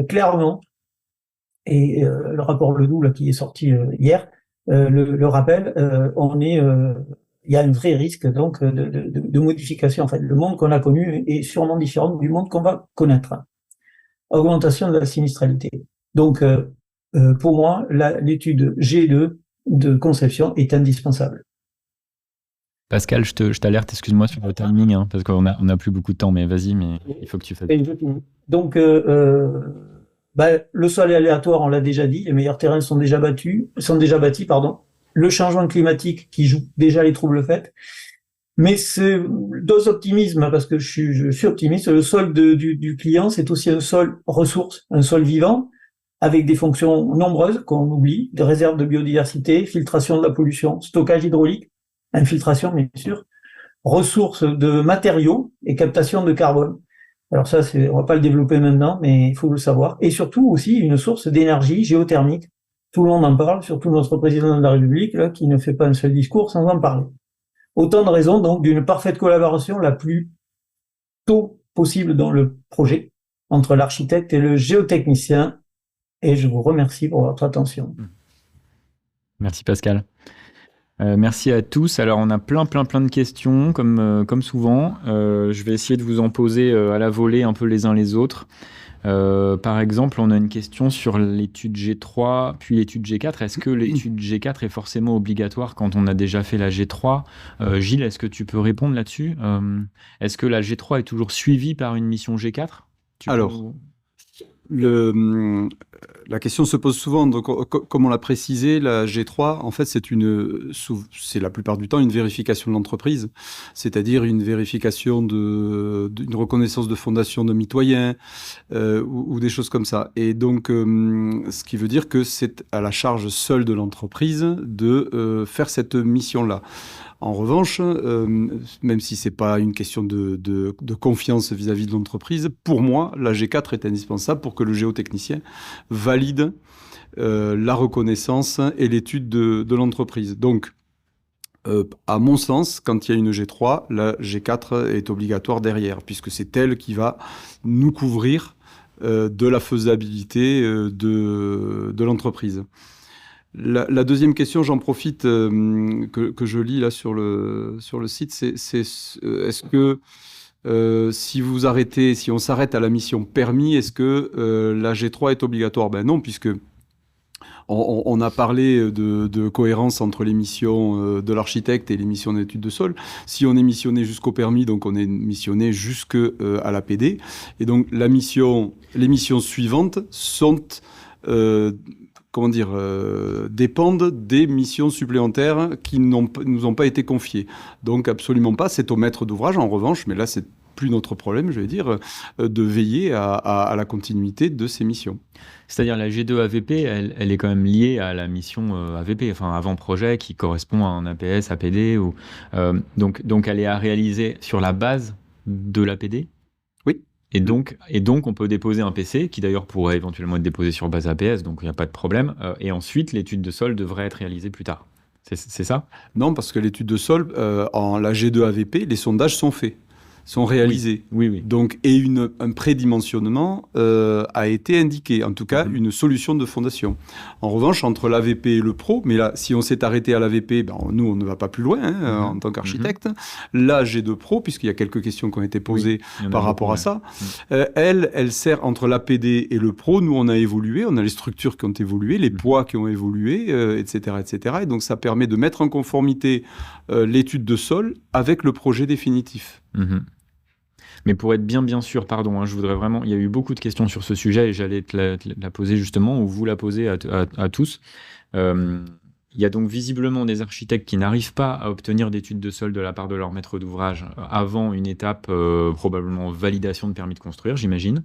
clairement, et le rapport Ledoux là qui est sorti hier le rappel, il y a un vrai risque donc de modification. En fait, le monde qu'on a connu est sûrement différent du monde qu'on va connaître. Augmentation de la sinistralité. Donc pour moi, l'étude G2 de conception est indispensable. Pascal, je t'alerte, excuse-moi sur le timing, hein, parce qu'on a plus beaucoup de temps, mais vas-y, mais il faut que tu fasses. Donc, le sol est aléatoire, on l'a déjà dit, les meilleurs terrains sont déjà bâtis, Le changement climatique qui joue déjà les troubles faits. Mais c'est dose optimisme, parce que je suis optimiste. Le sol du client, c'est aussi un sol ressource, un sol vivant, avec des fonctions nombreuses qu'on oublie, des réserves de biodiversité, filtration de la pollution, stockage hydraulique, infiltration bien sûr, ressources de matériaux et captation de carbone. Alors ça, on va pas le développer maintenant, mais il faut le savoir. Et surtout aussi une source d'énergie géothermique. Tout le monde en parle, surtout notre président de la République, là, qui ne fait pas un seul discours sans en parler. Autant de raisons donc d'une parfaite collaboration la plus tôt possible dans le projet entre l'architecte et le géotechnicien. Et je vous remercie pour votre attention. Merci Pascal. Merci à tous. Alors on a plein de questions comme souvent. Je vais essayer de vous en poser à la volée un peu les uns les autres. Par exemple, on a une question sur l'étude G3 puis l'étude G4. Est-ce que l'étude G4 est forcément obligatoire quand on a déjà fait la G3 ? Gilles, est-ce que tu peux répondre là-dessus ? Est-ce que la G3 est toujours suivie par une mission G4 ? Alors, la question se pose souvent, donc, comme on l'a précisé, la G3, en fait, c'est la plupart du temps une vérification de l'entreprise, c'est-à-dire une vérification d'une reconnaissance de fondation de mitoyen ou des choses comme ça. Et donc, ce qui veut dire que c'est à la charge seule de l'entreprise de faire cette mission-là. En revanche, même si c'est pas une question de confiance vis-à-vis de l'entreprise, pour moi, la G4 est indispensable pour que le géotechnicien valide la reconnaissance et l'étude de l'entreprise. Donc, à mon sens, quand il y a une G3, la G4 est obligatoire derrière, puisque c'est elle qui va nous couvrir de la faisabilité de l'entreprise. La deuxième question, j'en profite, que je lis là sur le site, c'est est-ce que si on s'arrête à la mission permis, est-ce que la G3 est obligatoire ? Ben non, puisque on a parlé de cohérence entre les missions de l'architecte et les missions d'études de sol. Si on est missionné jusqu'au permis, donc on est missionné jusqu'à la PD. Et donc les missions suivantes sont... dépendent des missions supplémentaires qui nous ont pas été confiées. Donc absolument pas, c'est au maître d'ouvrage en revanche, mais là c'est plus notre problème, je vais dire, de veiller à la continuité de ces missions. C'est-à-dire la G2 AVP, elle est quand même liée à la mission AVP, enfin avant-projet, qui correspond à un APS, APD. Donc elle est à réaliser sur la base de l'APD. Oui. Et donc, on peut déposer un PC, qui d'ailleurs pourrait éventuellement être déposé sur base APS, donc il n'y a pas de problème. Et ensuite, l'étude de sol devrait être réalisée plus tard. C'est ça? Non, parce que l'étude de sol, en la G2 AVP, les sondages sont faits, sont réalisés. Oui. Donc, et un prédimensionnement a été indiqué, en tout cas une solution de fondation. En revanche, entre l'AVP et le Pro, mais là, si on s'est arrêté à l'AVP, nous, on ne va pas plus loin en tant qu'architecte. La G2 Pro, puisqu'il y a quelques questions qui ont été posées par rapport à ça, elle sert entre l'APD et le Pro. Nous, on a évolué, on a les structures qui ont évolué, les poids qui ont évolué, etc., etc. Et donc, ça permet de mettre en conformité l'étude de sol avec le projet définitif. Mais pour être bien sûr, pardon, je voudrais vraiment... Il y a eu beaucoup de questions sur ce sujet et j'allais te la poser justement, ou vous la poser à tous. Il y a donc visiblement des architectes qui n'arrivent pas à obtenir d'études de sol de la part de leur maître d'ouvrage avant une étape probablement validation de permis de construire, j'imagine.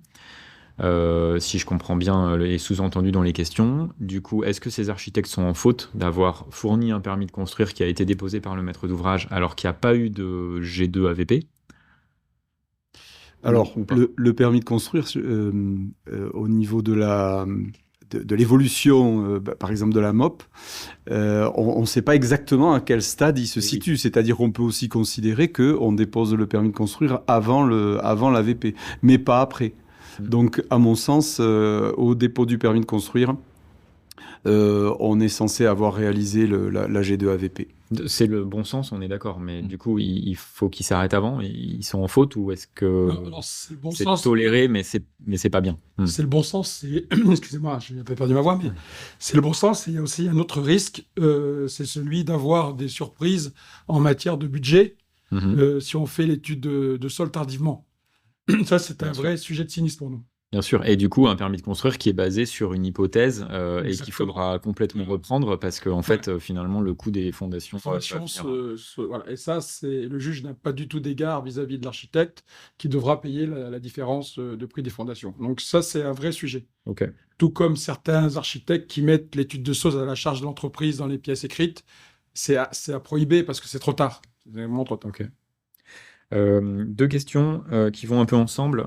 Si je comprends bien les sous-entendus dans les questions. Du coup, est-ce que ces architectes sont en faute d'avoir fourni un permis de construire qui a été déposé par le maître d'ouvrage alors qu'il n'y a pas eu de G2 AVP? Alors, le permis de construire, au niveau de l'évolution, par exemple de la MOP, on ne sait pas exactement à quel stade il se situe. C'est-à-dire qu'on peut aussi considérer qu'on dépose le permis de construire avant l'AVP, mais pas après. Donc, à mon sens, au dépôt du permis de construire, on est censé avoir réalisé la G2 AVP. C'est le bon sens, on est d'accord, mais du coup, il faut qu'ils s'arrêtent avant. Ils sont en faute ou est-ce que c'est le bon c'est sens, toléré, mais c'est pas bien? C'est le bon sens. Excusez-moi, j'ai un peu perdu ma voix, mais c'est le bon sens. Et il y a aussi un autre risque, c'est celui d'avoir des surprises en matière de budget si on fait l'étude de sol tardivement. Ça, c'est un vrai sujet de sinistre pour nous. Bien sûr. Et du coup, un permis de construire qui est basé sur une hypothèse et qu'il faudra complètement reprendre parce qu'en fait, finalement, le coût des fondations... Voilà. Et ça, le juge n'a pas du tout d'égard vis-à-vis de l'architecte qui devra payer la différence de prix des fondations. Donc ça, c'est un vrai sujet. Ok. Tout comme certains architectes qui mettent l'étude de sol à la charge de l'entreprise dans les pièces écrites, c'est à prohiber parce que c'est trop tard. C'est vraiment trop tard. Ok. Deux questions qui vont un peu ensemble.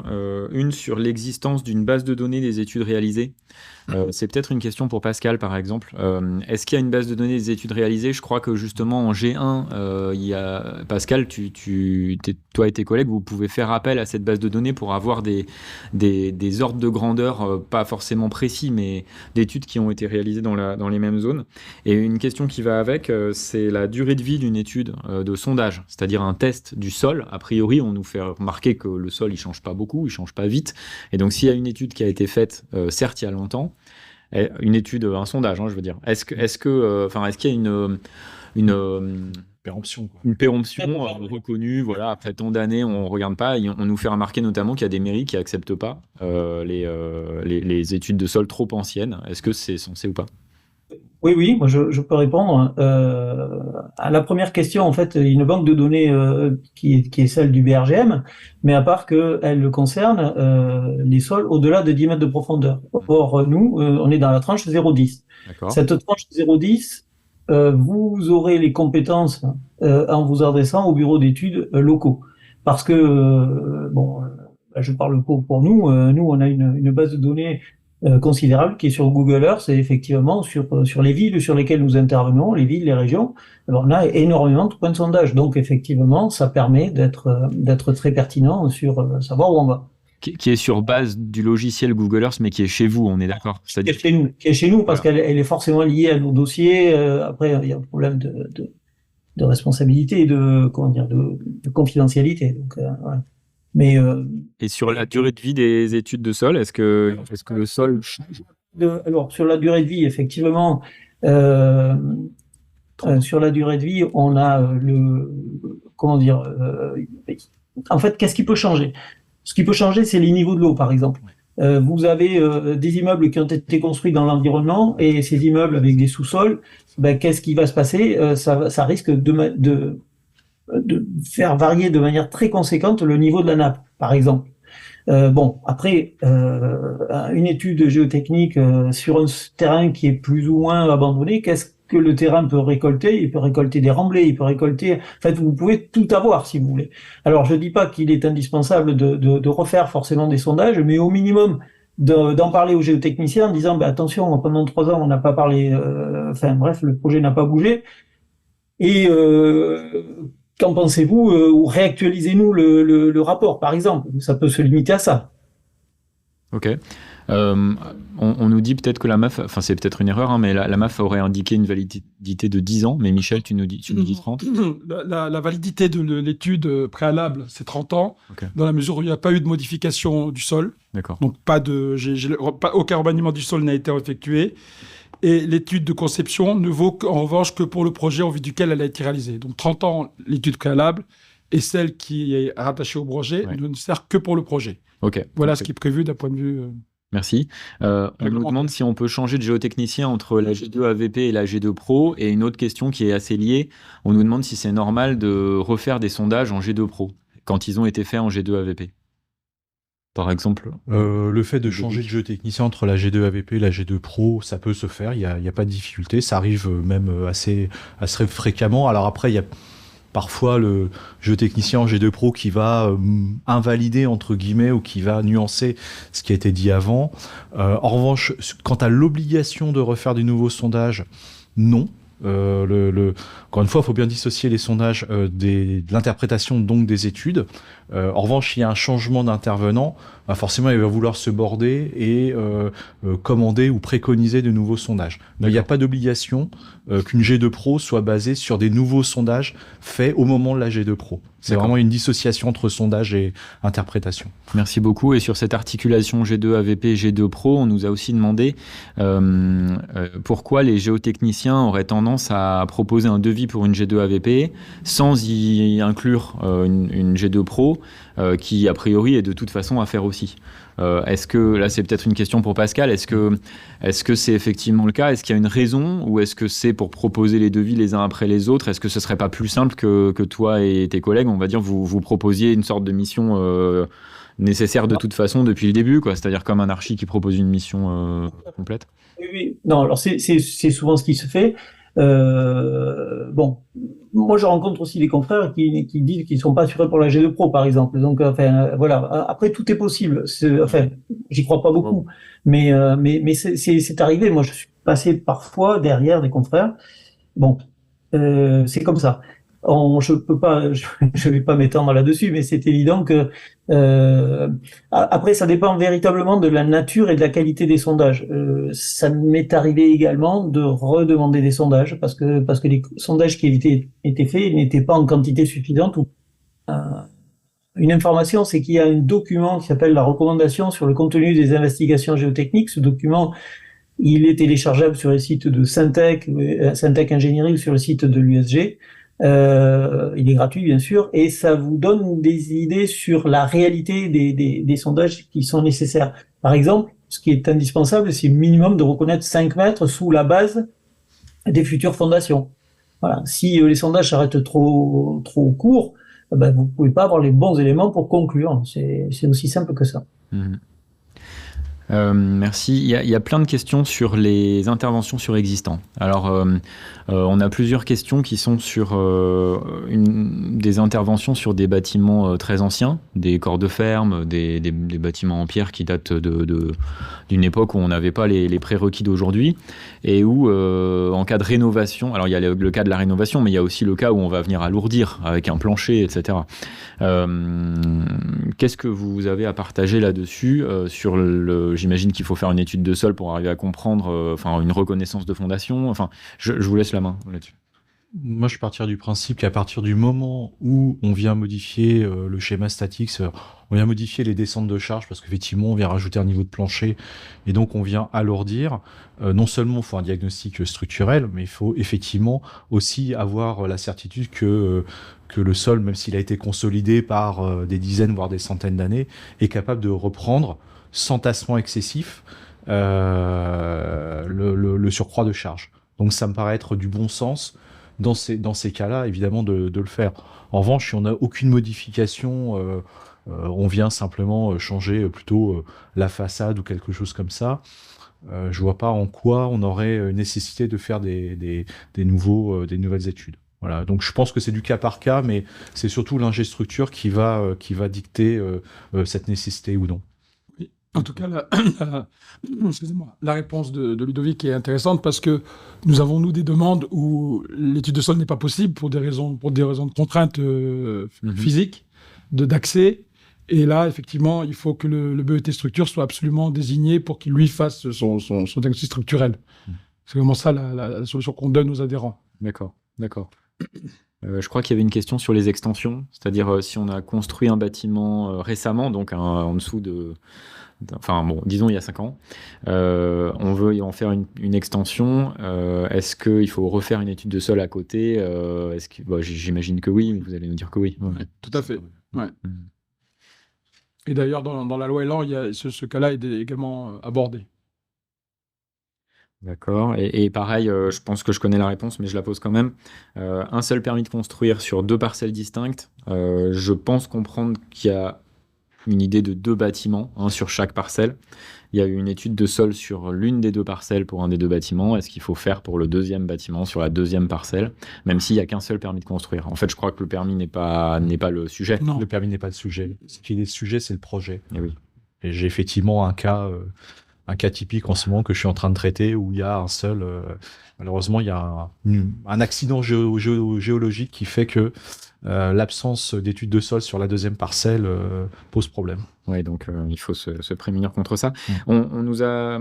Une sur l'existence d'une base de données des études réalisées. C'est peut-être une question pour Pascal, par exemple. Est-ce qu'il y a une base de données des études réalisées? Je crois que justement en G1, il y a... Pascal, toi et tes collègues, vous pouvez faire appel à cette base de données pour avoir des ordres de grandeur, pas forcément précis, mais d'études qui ont été réalisées dans les mêmes zones. Et une question qui va avec, c'est la durée de vie d'une étude de sondage, c'est-à-dire un test du sol. A priori, on nous fait remarquer que le sol, il change pas beaucoup, il change pas vite. Et donc, s'il y a une étude qui a été faite, certes, il y a longtemps, une étude, un sondage, je veux dire, est-ce qu'il y a une Péremption, quoi. Une péremption reconnue, voilà, après tant d'années, on ne regarde pas, on nous fait remarquer notamment qu'il y a des mairies qui n'acceptent pas les études de sol trop anciennes. Est-ce que c'est censé ou pas? Oui, moi je peux répondre. À la première question, en fait, il y a une banque de données qui est celle du BRGM, mais à part qu'elle concerne les sols au-delà de 10 mètres de profondeur. Or, nous, on est dans la tranche 0,10. D'accord. Cette tranche 0,10, vous aurez les compétences en vous adressant aux bureaux d'études locaux. Parce que, je parle pour nous, nous on a une base de données considérable qui est sur Google Earth et effectivement sur les villes sur lesquelles nous intervenons, les villes, les régions, alors on a énormément de points de sondage. Donc effectivement, ça permet d'être très pertinent sur savoir où on va. Qui est sur base du logiciel Google Earth, mais qui est chez vous, on est d'accord? Qui est chez nous parce qu'elle est forcément liée à nos dossiers. Après, il y a un problème de responsabilité et de confidentialité. Donc, voilà. Mais et sur la durée de vie des études de sol, est-ce que le sol change? Alors sur la durée de vie, effectivement, sur la durée de vie, on a en fait, qu'est-ce qui peut changer? Ce qui peut changer, c'est les niveaux de l'eau, par exemple. Vous avez des immeubles qui ont été construits dans l'environnement et ces immeubles avec des sous-sols, qu'est-ce qui va se passer? Ça risque de faire varier de manière très conséquente le niveau de la nappe, par exemple. Après, une étude géotechnique sur un terrain qui est plus ou moins abandonné, qu'est-ce que le terrain peut récolter? Il peut récolter des remblais, il peut récolter... En fait, vous pouvez tout avoir si vous voulez. Alors, je dis pas qu'il est indispensable de refaire forcément des sondages, mais au minimum d'en parler aux géotechniciens en disant, attention, pendant 3 ans, on n'a pas parlé... bref, le projet n'a pas bougé. Et qu'en pensez-vous ou réactualisez-nous le rapport, par exemple. Ça peut se limiter à ça. Ok. On nous dit peut-être que la MAF, enfin c'est peut-être une erreur, mais la MAF aurait indiqué une validité de 10 ans, mais Michel, tu nous dis 30. La validité de l'étude préalable, c'est 30 ans, dans la mesure où il n'y a pas eu de modification du sol. D'accord. Donc aucun remaniement du sol n'a été effectué. Et l'étude de conception ne vaut en revanche que pour le projet en vue duquel elle a été réalisée. Donc 30 ans, l'étude préalable, et celle qui est rattachée au projet ne sert que pour le projet. Voilà ce qui est prévu d'un point de vue... Merci. On nous demande si on peut changer de géotechnicien entre la G2 AVP et la G2 Pro. Et une autre question qui est assez liée, on nous demande si c'est normal de refaire des sondages en G2 Pro quand ils ont été faits en G2 AVP. Par exemple, le fait de changer de géotechnicien entre la G2 AVP et la G2 Pro, ça peut se faire, il n'y a pas de difficulté, ça arrive même assez fréquemment. Alors après, il y a parfois le géotechnicien en G2 Pro qui va invalider, entre guillemets, ou qui va nuancer ce qui a été dit avant. En revanche, quant à l'obligation de refaire des nouveaux sondages, non. Encore une fois, il faut bien dissocier les sondages de l'interprétation donc des études. En revanche, il y a un changement d'intervenant, forcément, il va vouloir se border et commander ou préconiser de nouveaux sondages. Mais il n'y a pas d'obligation qu'une G2 Pro soit basée sur des nouveaux sondages faits au moment de la G2 Pro. C'est vraiment une dissociation entre sondage et interprétation. Merci beaucoup. Et sur cette articulation G2 AVP, G2 Pro, on nous a aussi demandé pourquoi les géotechniciens auraient tendance à proposer un devis pour une G2 AVP sans y inclure une G2 Pro qui, a priori, est de toute façon à faire aussi. Est-ce que, là c'est peut-être une question pour Pascal, est-ce que c'est effectivement le cas? Est-ce qu'il y a une raison ou est-ce que c'est pour proposer les devis les uns après les autres? Est-ce que ce serait pas plus simple que toi et tes collègues, on va dire, vous proposiez une sorte de mission nécessaire de toute façon depuis le début, quoi, c'est-à-dire comme un archi qui propose une mission complète? Oui. Non, alors c'est souvent ce qui se fait. Moi je rencontre aussi des confrères qui disent qu'ils ne sont pas assurés pour la G2 Pro par exemple. Donc voilà. Après tout est possible. J'y crois pas beaucoup, mais c'est arrivé. Moi je suis passé parfois derrière des confrères. C'est comme ça. Je vais pas m'étendre là-dessus, mais c'est évident que après ça dépend véritablement de la nature et de la qualité des sondages. Ça m'est arrivé également de redemander des sondages parce que les sondages qui étaient faits n'étaient pas en quantité suffisante. Une information, c'est qu'il y a un document qui s'appelle la recommandation sur le contenu des investigations géotechniques. Ce document, il est téléchargeable sur le site de Syntec Ingénierie ou sur le site de l'USG. Il est gratuit bien sûr et ça vous donne des idées sur la réalité des sondages qui sont nécessaires. Par exemple, ce qui est indispensable, c'est minimum de reconnaître 5 mètres sous la base des futures fondations. Voilà. Si les sondages s'arrêtent trop courts, vous pouvez pas avoir les bons éléments pour conclure. C'est aussi simple que ça. Merci. Il y a plein de questions sur les interventions sur existants. Alors, on a plusieurs questions qui sont sur des interventions sur des bâtiments très anciens, des corps de ferme, des bâtiments en pierre qui datent d'une époque où on n'avait pas les prérequis d'aujourd'hui et où, en cas de rénovation, alors il y a le cas de la rénovation, mais il y a aussi le cas où on va venir alourdir avec un plancher, etc. Qu'est-ce que vous avez à partager là-dessus sur j'imagine qu'il faut faire une étude de sol pour arriver à comprendre, une reconnaissance de fondation. Je vous laisse la main là-dessus. Moi, je partirais du principe qu'à partir du moment où on vient modifier le schéma statique, on vient modifier les descentes de charge parce qu'effectivement, on vient rajouter un niveau de plancher et donc on vient alourdir. Non seulement il faut un diagnostic structurel, mais il faut effectivement aussi avoir la certitude que le sol, même s'il a été consolidé par des dizaines, voire des centaines d'années, est capable de reprendre sans tassement excessif le surcroît de charge. Donc ça me paraît être du bon sens dans ces cas-là, évidemment, de le faire. En revanche, si on n'a aucune modification, on vient simplement changer plutôt la façade ou quelque chose comme ça, je vois pas en quoi on aurait nécessité de faire des nouvelles études. Voilà. Donc je pense que c'est du cas par cas, mais c'est surtout l'ingé structure qui va dicter cette nécessité ou non. Oui. En tout cas, excusez-moi, la réponse de Ludovic est intéressante parce que nous avons, nous, des demandes où l'étude de sol n'est pas possible pour des raisons de contraintes physiques, d'accès. Et là, effectivement, il faut que le BET structure soit absolument désigné pour qu'il lui fasse son diagnostic structurel. C'est vraiment ça la solution qu'on donne aux adhérents. D'accord. Je crois qu'il y avait une question sur les extensions, c'est-à-dire si on a construit un bâtiment récemment, donc en dessous enfin bon, disons il y a 5 ans, on veut en faire une extension, est-ce qu'il faut refaire une étude de sol à côté j'imagine que oui, mais vous allez nous dire que oui. Ouais, tout à fait. Ouais. Et d'ailleurs, dans la loi Elan, ce cas-là est également abordé. D'accord. Et pareil, je pense que je connais la réponse, mais je la pose quand même. Un seul permis de construire sur 2 parcelles distinctes. Je pense comprendre qu'il y a une idée de 2 bâtiments, un sur chaque parcelle. Il y a eu une étude de sol sur l'une des 2 parcelles pour un des 2 bâtiments. Est-ce qu'il faut faire pour le 2e bâtiment sur la 2e parcelle, même s'il n'y a qu'un seul permis de construire? En fait, je crois que le permis n'est pas le sujet. Non, le permis n'est pas le sujet. Ce qui est le sujet, c'est le projet. Et oui. Et j'ai effectivement un cas typique en ce moment que je suis en train de traiter où il y a un seul... malheureusement, il y a un accident géologique qui fait que l'absence d'études de sol sur la 2e parcelle pose problème. Oui, donc il faut se prémunir contre ça. On nous a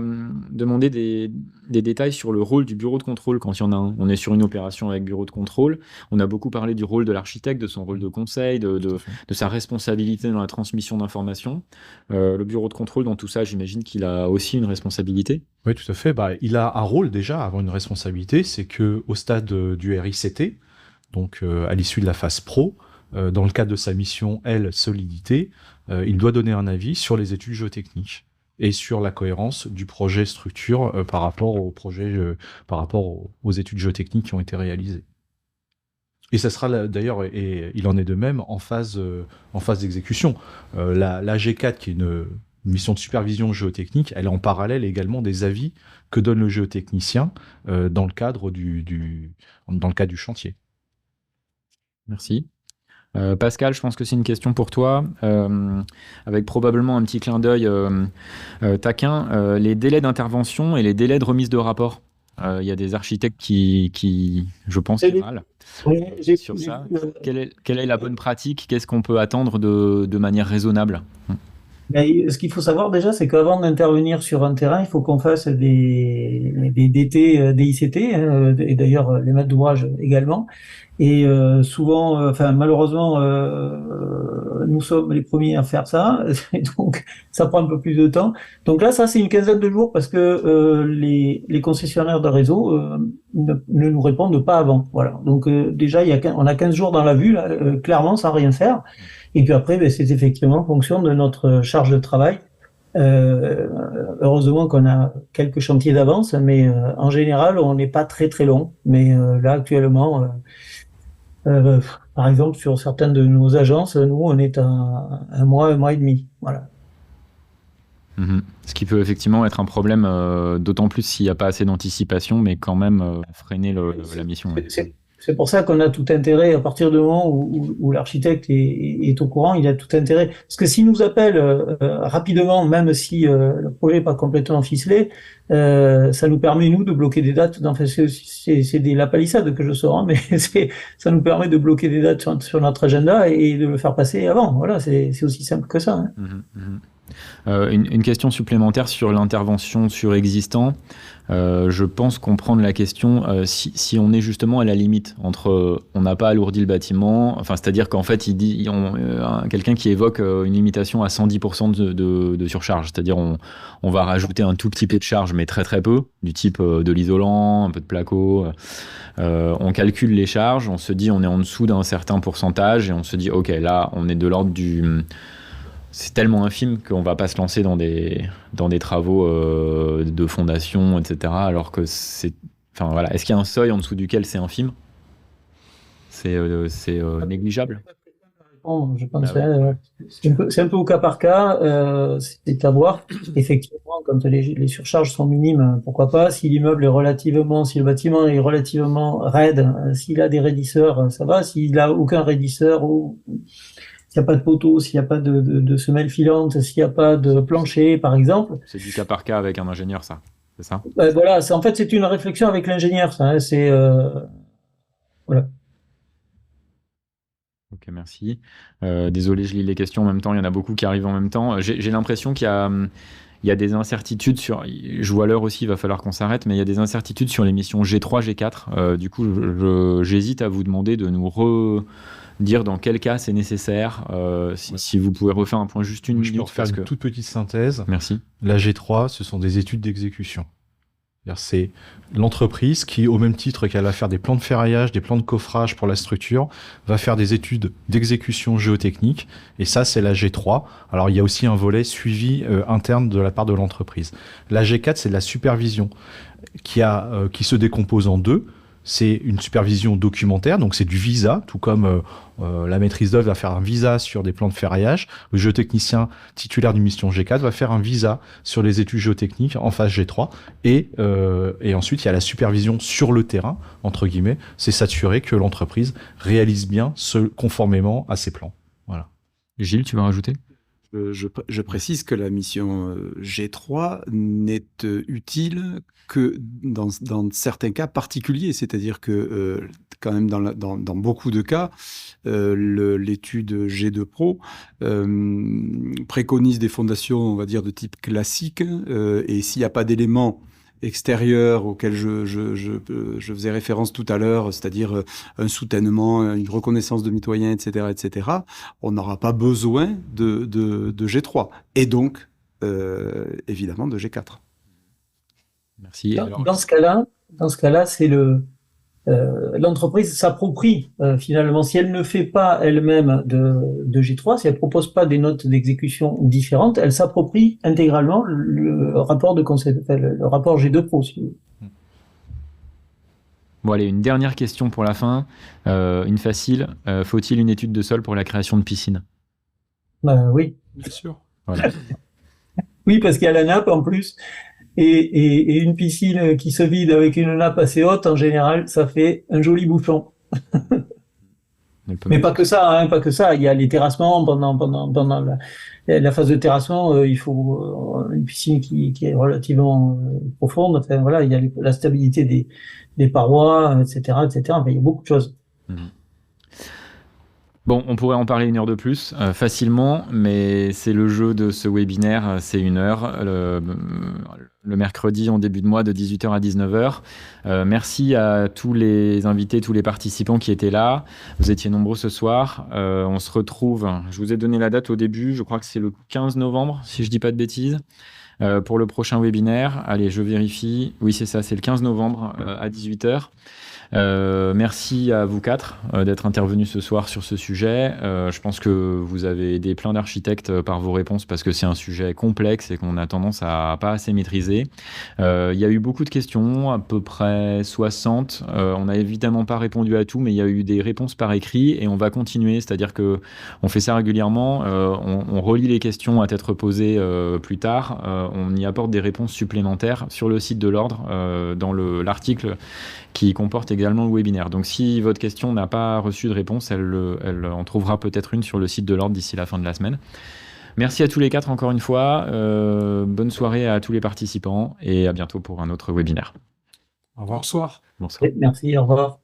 demandé des détails sur le rôle du bureau de contrôle quand il y en a un. On est sur une opération avec bureau de contrôle. On a beaucoup parlé du rôle de l'architecte, de son rôle de conseil, de sa responsabilité dans la transmission d'informations. Le bureau de contrôle, dans tout ça, j'imagine qu'il a aussi une responsabilité. Oui, tout à fait. Il a un rôle déjà, avant une responsabilité, c'est qu'au stade du RICT, donc à l'issue de la phase pro, dans le cadre de sa mission solidité, il doit donner un avis sur les études géotechniques et sur la cohérence du projet structure par rapport aux études géotechniques qui ont été réalisées. Et ça sera d'ailleurs, et il en est de même en phase d'exécution. La G4, qui est une mission de supervision géotechnique, elle est en parallèle également des avis que donne le géotechnicien dans le cadre du chantier. Merci. Pascal, je pense que c'est une question pour toi, avec probablement un petit clin d'œil taquin. Les délais d'intervention et les délais de remise de rapport. Il y a des architectes qui je pense, râlent sur ça. Quelle est la bonne pratique? Qu'est-ce qu'on peut attendre de manière raisonnable? Ce qu'il faut savoir déjà, c'est qu'avant d'intervenir sur un terrain, il faut qu'on fasse des DT, DICT, et d'ailleurs les maîtres d'ouvrage également. Et souvent, malheureusement, nous sommes les premiers à faire ça, et donc ça prend un peu plus de temps. Donc là, ça c'est une quinzaine de jours parce que les concessionnaires de réseau ne nous répondent pas avant. Voilà. Donc déjà, on a 15 jours dans la vue, là, clairement, sans rien faire. Et puis après, c'est effectivement en fonction de notre charge de travail. Heureusement qu'on a quelques chantiers d'avance, mais en général, on n'est pas très très long. Mais là, actuellement, par exemple, sur certaines de nos agences, nous, on est à un mois et demi. Voilà. Ce qui peut effectivement être un problème, d'autant plus s'il n'y a pas assez d'anticipation, mais quand même freiner la mission. C'est pour ça qu'on a tout intérêt, à partir du moment où l'architecte est au courant, il a tout intérêt. Parce que s'il nous appelle rapidement, même si le projet n'est pas complètement ficelé, ça nous permet, nous, de bloquer des dates. Enfin, c'est la palissade que je sors, hein, mais ça nous permet de bloquer des dates sur notre agenda et de le faire passer avant. Voilà, c'est aussi simple que ça. Hein. Une question supplémentaire sur l'intervention sur existant. Je pense comprendre la question si on est justement à la limite entre on n'a pas alourdi le bâtiment, enfin c'est-à-dire qu'en fait quelqu'un qui évoque une limitation à 110% de surcharge, c'est-à-dire on va rajouter un tout petit peu de charge mais très très peu, du type de l'isolant, un peu de placo, on calcule les charges, on se dit on est en dessous d'un certain pourcentage et on se dit ok, là on est de l'ordre c'est tellement infime qu'on va pas se lancer dans des travaux de fondation, etc. Alors que est-ce qu'il y a un seuil en dessous duquel c'est infime? C'est négligeable. Bon, je pense Bah ouais. c'est un peu au cas par cas, c'est à voir. Effectivement, quand les surcharges sont minimes, pourquoi pas. Si le bâtiment est relativement raide, s'il a des raidisseurs, ça va. S'il a aucun raidisseur ou s'il n'y a pas de poteau, s'il n'y a pas de semelle filante, s'il n'y a pas de plancher, par exemple, C'est du cas par cas avec un ingénieur, ça. C'est ça? voilà, en fait, c'est une réflexion avec l'ingénieur, ça, hein, voilà. Ok, merci. Désolé, je lis les questions en même temps. Il y en a beaucoup qui arrivent en même temps. J'ai l'impression il y a des incertitudes sur. Je vois l'heure aussi, il va falloir qu'on s'arrête, mais il y a des incertitudes sur les missions G3, G4. Du coup, j'hésite à vous demander de nous redire dans quel cas c'est nécessaire. Si vous pouvez refaire un point juste une Je peux minute. refaire une toute petite synthèse. Merci. La G3, ce sont des études d'exécution. C'est l'entreprise qui, au même titre qu'elle va faire des plans de ferraillage, des plans de coffrage pour la structure, va faire des études d'exécution géotechnique. Et ça, c'est la G3. Alors, il y a aussi un volet suivi interne de la part de l'entreprise. La G4, c'est de la supervision qui se décompose en deux. C'est une supervision documentaire, donc c'est du visa, tout comme la maîtrise d'œuvre va faire un visa sur des plans de ferraillage. Le géotechnicien titulaire d'une mission G4 va faire un visa sur les études géotechniques en phase G3. Et ensuite, il y a la supervision sur le terrain, entre guillemets, c'est s'assurer que l'entreprise réalise bien conformément à ses plans. Voilà. Gilles, tu vas rajouter? Je précise que la mission G3 n'est utile que dans certains cas particuliers, c'est-à-dire que quand même dans beaucoup de cas, l'étude G2 Pro préconise des fondations, on va dire, de type classique, et s'il n'y a pas d'éléments extérieurs auxquels je faisais référence tout à l'heure, c'est-à-dire un soutènement, une reconnaissance de mitoyen, etc., on n'aura pas besoin de G3 et donc évidemment de G4. Merci. Dans ce cas-là, c'est l'entreprise s'approprie finalement. Si elle ne fait pas elle-même de G3, si elle propose pas des notes d'exécution différentes, elle s'approprie intégralement le rapport de concept, le rapport G2 Pro. Bon, allez, une dernière question pour la fin, une facile. Faut-il une étude de sol pour la création de piscine? Oui. Bien sûr. Voilà. Oui, parce qu'il y a la nappe en plus. Et une piscine qui se vide avec une nappe assez haute, en général, ça fait un joli bouchon. Mais pas que ça, hein, pas que ça. Il y a les terrassements pendant la phase de terrassement. Il faut une piscine qui est relativement profonde. Enfin voilà, il y a la stabilité des parois, etc., etc. Enfin, il y a beaucoup de choses. Bon, on pourrait en parler une heure de plus, facilement, mais c'est le jeu de ce webinaire, c'est 1 heure, le mercredi en début de mois de 18h à 19h. Merci à tous les invités, tous les participants qui étaient là. Vous étiez nombreux ce soir. On se retrouve, je vous ai donné la date au début, je crois que c'est le 15 novembre, si je dis pas de bêtises, pour le prochain webinaire. Allez, je vérifie. Oui, c'est ça, c'est le 15 novembre à 18h. Merci à vous 4 d'être intervenus ce soir sur ce sujet. Je pense que vous avez aidé plein d'architectes par vos réponses parce que c'est un sujet complexe et qu'on a tendance à pas assez maîtriser. Il y a eu beaucoup de questions, à peu près 60. On n'a évidemment pas répondu à tout, mais il y a eu des réponses par écrit et on va continuer. C'est-à-dire que on fait ça régulièrement. On relit les questions à tête posées plus tard. On y apporte des réponses supplémentaires sur le site de l'Ordre dans l'article qui comporte également le webinaire. Donc si votre question n'a pas reçu de réponse, elle en trouvera peut-être une sur le site de l'Ordre d'ici la fin de la semaine. Merci à tous les 4 encore une fois. Bonne soirée à tous les participants et à bientôt pour un autre webinaire. Au revoir. Bonsoir. Bonsoir. Merci, au revoir.